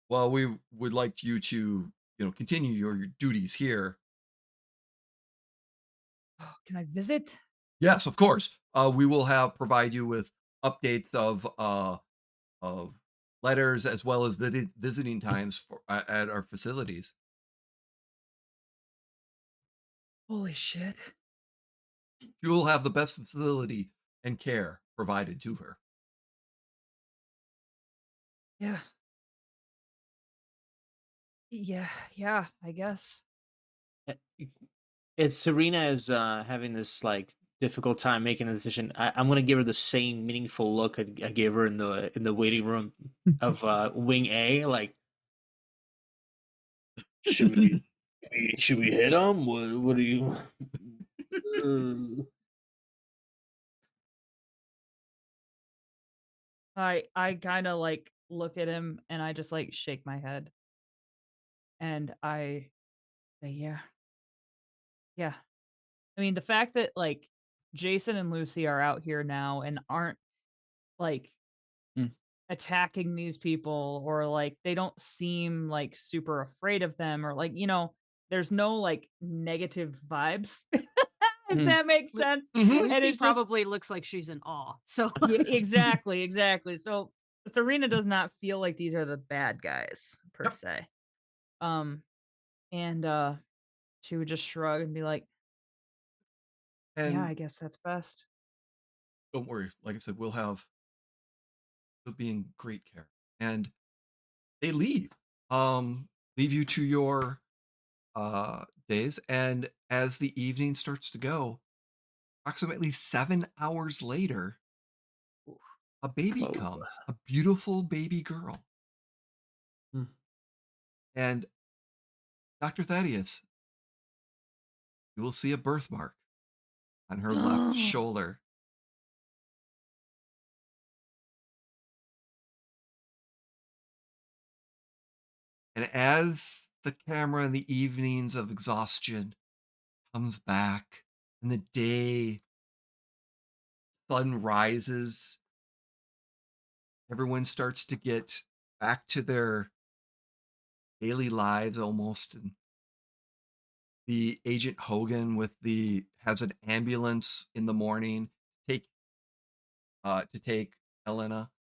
Well, we would like you to continue your duties here. Can I visit? Yes, of course. We will have provide you with updates of letters as well as visiting times for at our facilities. Holy shit. You will have the best facility and care provided to her. Yeah. Yeah, yeah, I guess. Uh, It's Serena is having this like difficult time making a decision. I'm gonna give her the same meaningful look I gave her in the waiting room of Wing A. Like, should we should we hit him? What do you? Uh, I kind of like look at him and I just like shake my head and I say, "Yeah. Yeah." I mean, the fact that like Jason and Lucy are out here now and aren't like Mm. attacking these people or like they don't seem like super afraid of them or like, there's no like negative vibes, if Mm. that makes sense. Mhm. And Lucy it's just probably looks like she's in awe. So yeah, exactly, exactly. So Serena does not feel like these are the bad guys per Yep. se. Um, and she would just shrug and be like, "Yeah, And I guess that's best." don't worry, like I said, we'll be in great care. And they leave. Um, leave you to your days. And as the evening starts to go, approximately 7 hours later, a baby Oh. comes, a beautiful baby girl. Mm. And Dr. Thaddeus, you will see a birthmark on her left shoulder. And as the camera in the evenings of exhaustion comes back and the day sun rises, everyone starts to get back to their daily lives almost. And the Agent Hogan with the has an ambulance in the morning take to take Elena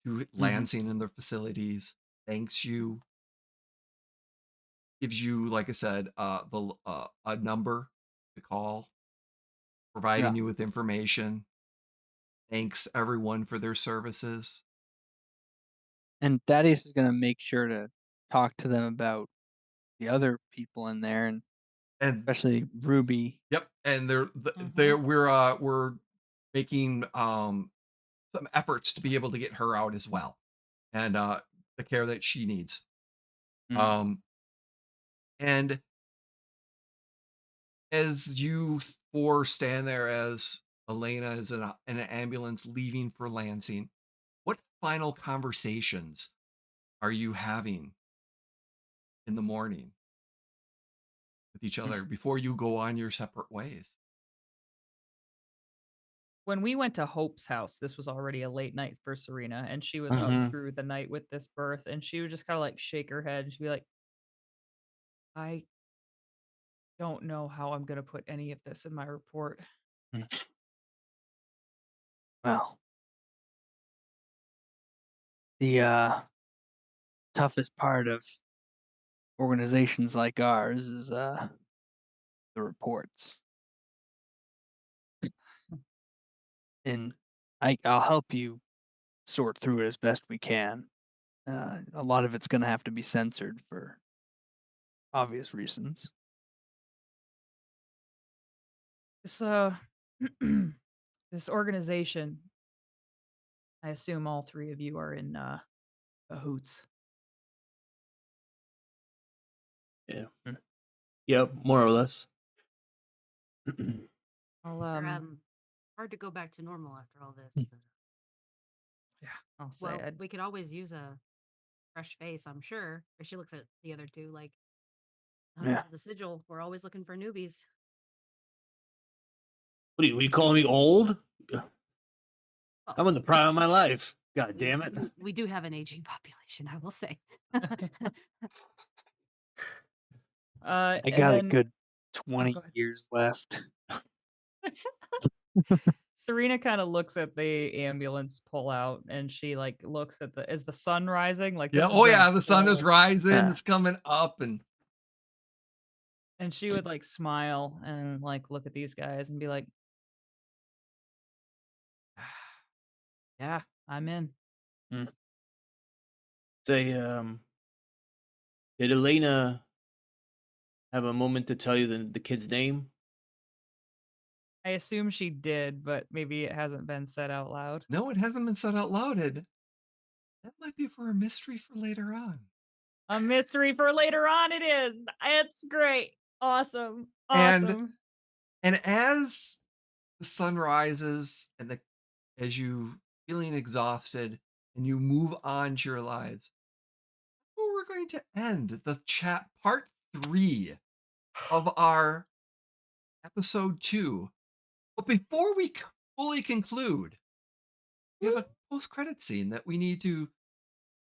to Mhm. Lansing and their facilities. Thanks you, gives you, like I said, a number to call, Yeah. providing you with information. Thanks everyone for their services. And Thaddeus is gonna make sure to talk to them about the other people in there, and And especially Ruby. yep, and Mhm. we're making some efforts to be able to get her out as well, and the care that she needs. Mm. Um, and as you four stand there, as Elena is in an ambulance leaving for Lansing, what final conversations are you having in the morning with each other before you go on your separate ways? When we went to Hope's house, this was already a late night for Serena, and she was up Mhm. through the night with this birth, and she would just kind of like shake her head and she'd be like, "I don't know how I'm gonna put any of this in my report." Mm. Well, the toughest part of organizations like ours is the reports. And I'll help you sort through it as best we can. A lot of it's gonna have to be censored for obvious reasons. This this organization, I assume all three of you are in cahoots. Yeah. Mm. Yep, more or less. I'll They're hard to go back to normal after all this. Mm. But, yeah, I'll say well, I'd we could always use a fresh face, I'm sure. Or she looks at the other two like hunters Yeah. of the sigil. We're always looking for newbies. What are you calling me old? Well, I'm in the prime of my life. God we damn it. we do have an aging population, I will say. I and got a then good oh, 20 go ahead. years left. Serena kind of looks at the ambulance pull out and she like looks at the is the sun rising? Like Yeah. this has Oh been a yeah, the sun is full rising. Yeah. It's coming up, and and she would like smile and like look at these guys and be like, "Yeah, I'm in." Mm. Say, did Elena have a moment to tell you the kid's name? I assume she did, but maybe it hasn't been said out loud. no, it hasn't been said out loud. That might be for a mystery for later on. A mystery for later on it is. It's great. Awesome. And Awesome. as the sun rises and as you feeling exhausted and you move on to your lives, well, we're going to end the chat part 3 of our episode 2. But before we fully conclude, we have a post credit scene that we need to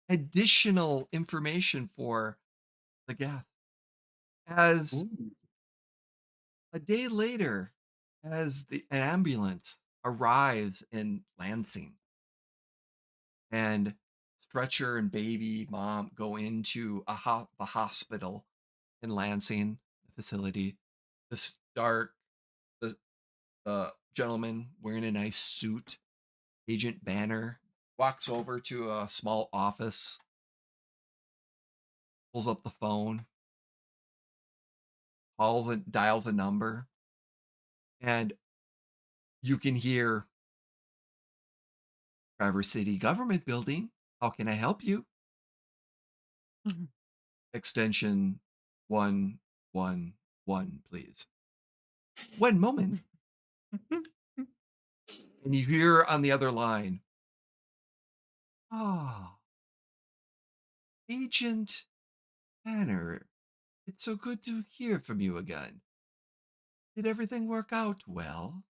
additional information for the guest. As Ooh. a day later, as the ambulance arrives in Lansing, and stretcher and baby mom go into the hospital in Lansing facility. This dark, the, the gentleman wearing a nice suit, Agent Banner, walks over to a small office, pulls up the phone, calls and dials a number, and you can hear Traverse City Government Building. How can I help you? Extension 111, please. One moment. And you hear on the other line, ah, Agent Banner, it's so good to hear from you again. Did everything work out well?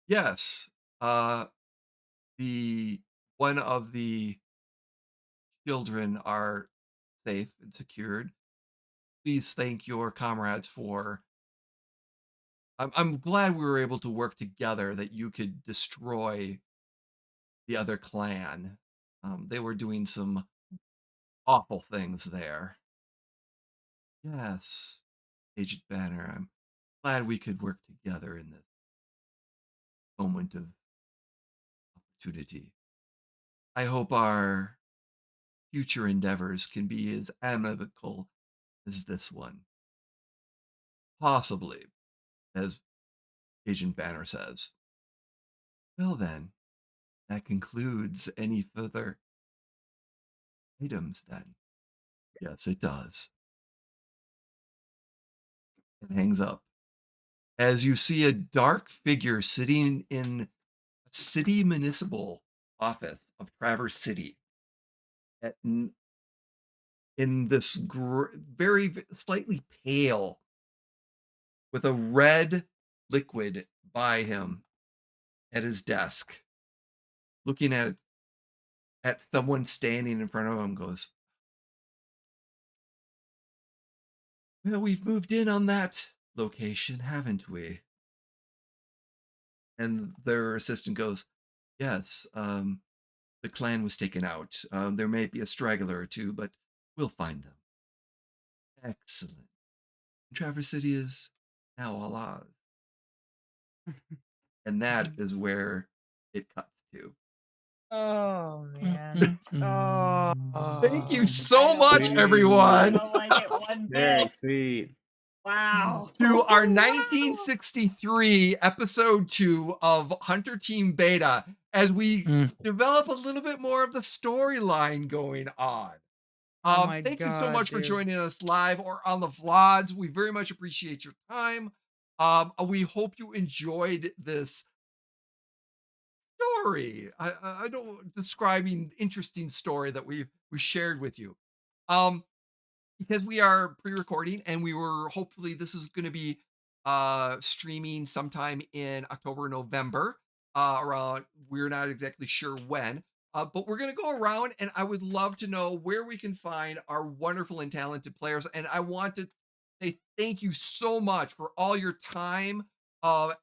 Yes. The one of the children are safe and secured. Please thank your comrades for. I'm glad we were able to work together that you could destroy the other clan. They were doing some awful things there. Yes, Agent Banner, I'm glad we could work together in this moment of opportunity. I hope our future endeavors can be as amicable as this one. Possibly, as Agent Banner says. Well then, that concludes any further items then. Yes, it does. It hangs up. As you see a dark figure sitting in a city municipal office of Traverse City at, in this slightly pale with a red liquid by him at his desk, looking at someone standing in front of him, goes, well, we've moved in on that location, haven't we? And their assistant goes, yes, the clan was taken out. There may be a straggler or two, but we'll find them. Excellent. Traverse City is now alive. And that is where it cuts to. Oh man. Oh. Thank you I so don't much, like it. I everyone, don't like it one Very bit. sweet. Wow. to our Wow. 1963 episode 2 of Hunter Team Beta as we develop a little bit more of the storyline going on. Oh my Thank you so God, much for dude. joining us live or on the vlogs. We very much appreciate your time. We hope you enjoyed this story. I don't describing interesting story that we shared with you. Because we are pre-recording and we were hopefully this is going to be streaming sometime in October, November. Around we're not exactly sure when. But we're going to go around and I would love to know where we can find our wonderful and talented players. And I want to say thank you so much for all your time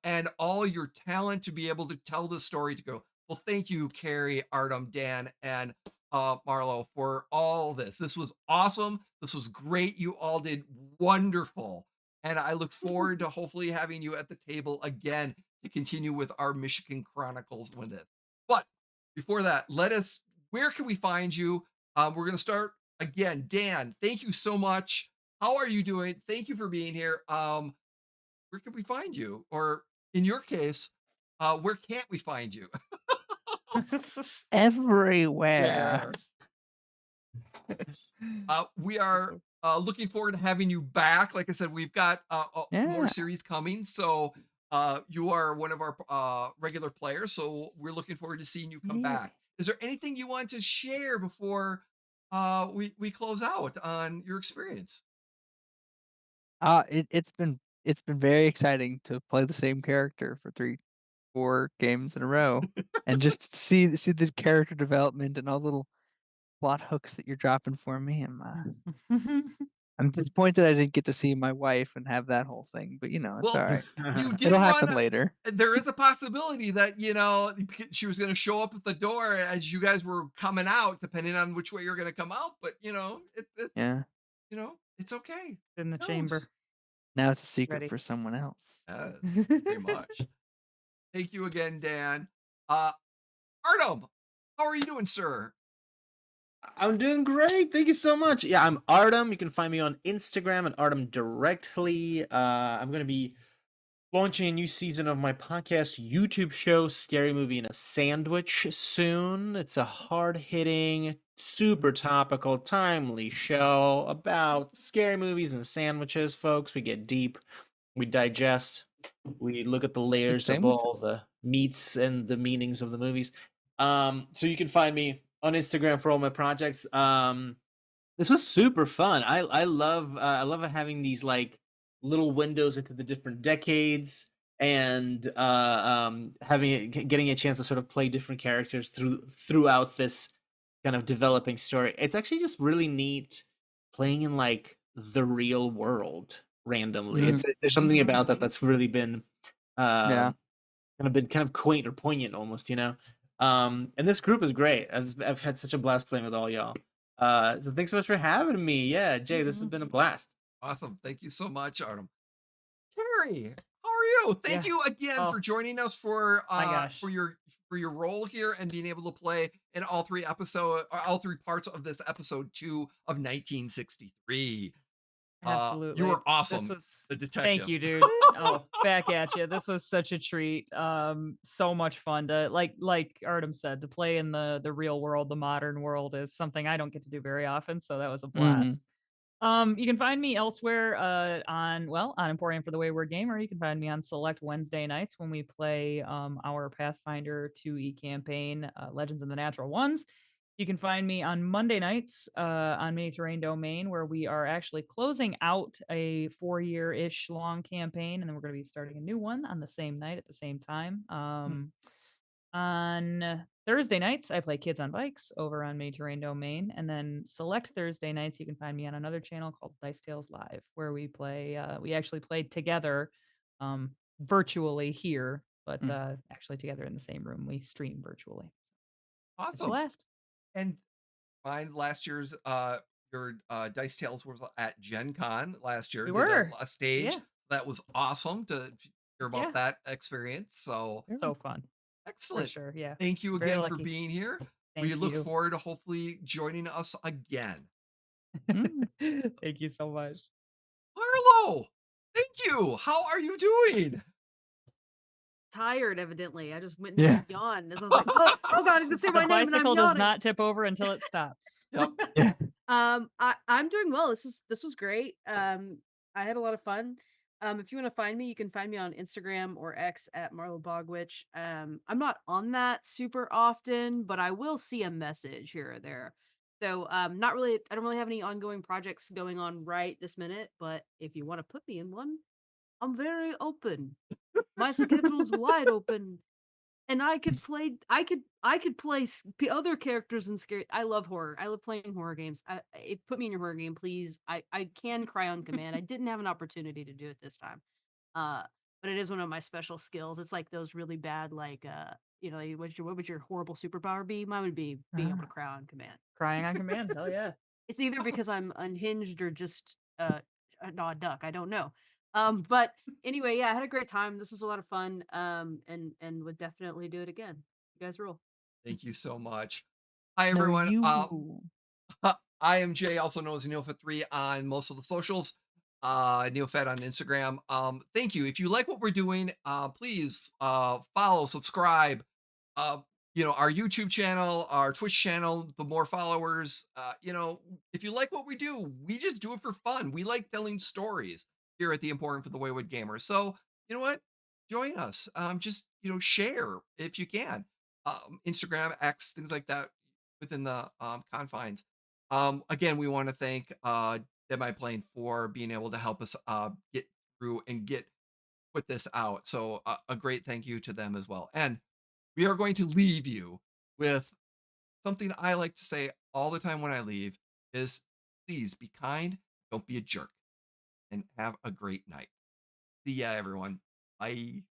and all your talent to be able to tell this story to go. Well, thank you, Carrie, Artem, Dan, and Marlo, for all this. This was awesome. This was great. You all did wonderful. And I look forward to hopefully having you at the table again to continue with our Michigan Chronicles with it. But before that, where can we find you? We're going to start again. Dan, thank you so much. How are you doing? Thank you for being here. Where can we find you? Or in your case, where can't we find you? Everywhere. We are looking forward to having you back. Like I said, we've got more Yeah. series coming. So you are one of our regular players. So we're looking forward to seeing you come Yeah. back. Is there anything you want to share before we close out on your experience? It's been very exciting to play the same character for 3, 4 games in a row, and just see the character development and all the little plot hooks that you're dropping for me. I'm disappointed I didn't get to see my wife and have that whole thing, but, it's Well, alright. you did It'll run happen later. there is a possibility that, she was gonna show up at the door as you guys were coming out, depending on which way you're gonna come out, but, Yeah. it's okay. In the Who knows? chamber. Now it's a secret Ready. for someone else. Yes, very much. Thank you again, Dan. Uh, Artem, how are you doing, sir? I'm doing great. Thank you so much. Yeah, I'm Artem. You can find me on Instagram at Artem directly. I'm going to be launching a new season of my podcast YouTube show, Scary Movie in a Sandwich, soon. It's a hard hitting, super topical, timely show about scary movies and sandwiches, folks. We get deep, we digest, we look at the Eat layers of all sandwiches? the meats and the meanings of the movies. So you can find me on Instagram for all my projects. This was super fun. I love having these like little windows into the different decades and getting a chance to sort of play different characters throughout this kind of developing story. It's actually just really neat playing in like the real world randomly. Mm, There's something about that that's really been yeah. um kind of quaint or poignant almost, and this group is great. I've had such a blast playing with all y'all. So thanks so much for having me. Yeah, Jay, this has been a blast. Awesome. Thank you so much, Artem. Carrie, how are you? Thank Yeah. you again for Oh, joining us for my gosh. your role here and being able to play in all three parts of this episode 2 of 1963. You Absolutely. were This awesome, was the Thank detective. you, dude. Oh, back at you. This was such a treat. So much fun to like Artem said, to play in the real world, the modern world is something I don't get to do very often, so that was a Mhm. blast. You can find me elsewhere on Emporium for the Wayward Gamer. You can find me on select Wednesday nights when we play our Pathfinder 2e campaign, Legends of the Natural Ones. You can find me on Monday nights on Mini Terrain Domain, where we are actually closing out a 4-year-ish long campaign, and then we're going to be starting a new one on the same night at the same time. On Thursday nights, I play Kids on Bikes over on Mini Terrain Domain, and then select Thursday nights, you can find me on another channel called Dice Tales Live, where we play. We actually played together, virtually here, but Mm. actually together in the same room. We stream virtually. It's a Awesome. blast. And mine last year's your Dice Tales was at Gen Con last year. We Did a, were, a stage yeah, that was awesome to hear about yeah, that experience. So Yeah. so fun for excellent. sure. Yeah, Thank you very again for lucky. being here. We Thank look you. forward to hopefully joining us again. Mm. Thank you so much. Harlow, thank you. How are you doing? Tired, evidently. I just went into Yeah. a yawn as I was like, oh God, I'm gonna say The my name and I'm bicycle does yawning. not tip over until it stops. Yep. Yeah. I'm doing well. This was great. I had a lot of fun. If you want to find me, you can find me on Instagram or X at Marlo Bogwitch. I'm not on that super often, but I will see a message here or there. So, not really. I don't really have any ongoing projects going on right this minute. But if you want to put me in one, I'm very open. My schedule's wide open. And I could play other characters in scary. I love horror. I love playing horror games. Put me in your horror game, please. I can cry on command. I didn't have an opportunity to do it this time. Uh, but it is one of my special skills. It's like those really bad, like what would your horrible superpower be? Mine would be being able to Ah. cry on command. Crying on command. Hell yeah. It's either because I'm unhinged or just a duck. I don't know. But anyway, yeah, I had a great time. This was a lot of fun. And would definitely do it again. You guys rule. Thank you so much. Hi No, everyone. you. I am Jay, also known as Neofit3 on most of the socials. Neofed on Instagram. Thank you. If you like what we're doing, please follow, subscribe. Uh, our YouTube channel, our Twitch channel. The more followers, if you like what we do, we just do it for fun. We like telling stories here at the Important for the Wayward Gamer. So you know what? Join us. Just share if you can. Instagram, X, things like that within the confines. Again, we want to thank Dead by Plane for being able to help us get through and put this out. So a great thank you to them as well. And we are going to leave you with something I like to say all the time when I leave is please be kind, don't be a jerk, and have a great night. See ya, everyone. Bye.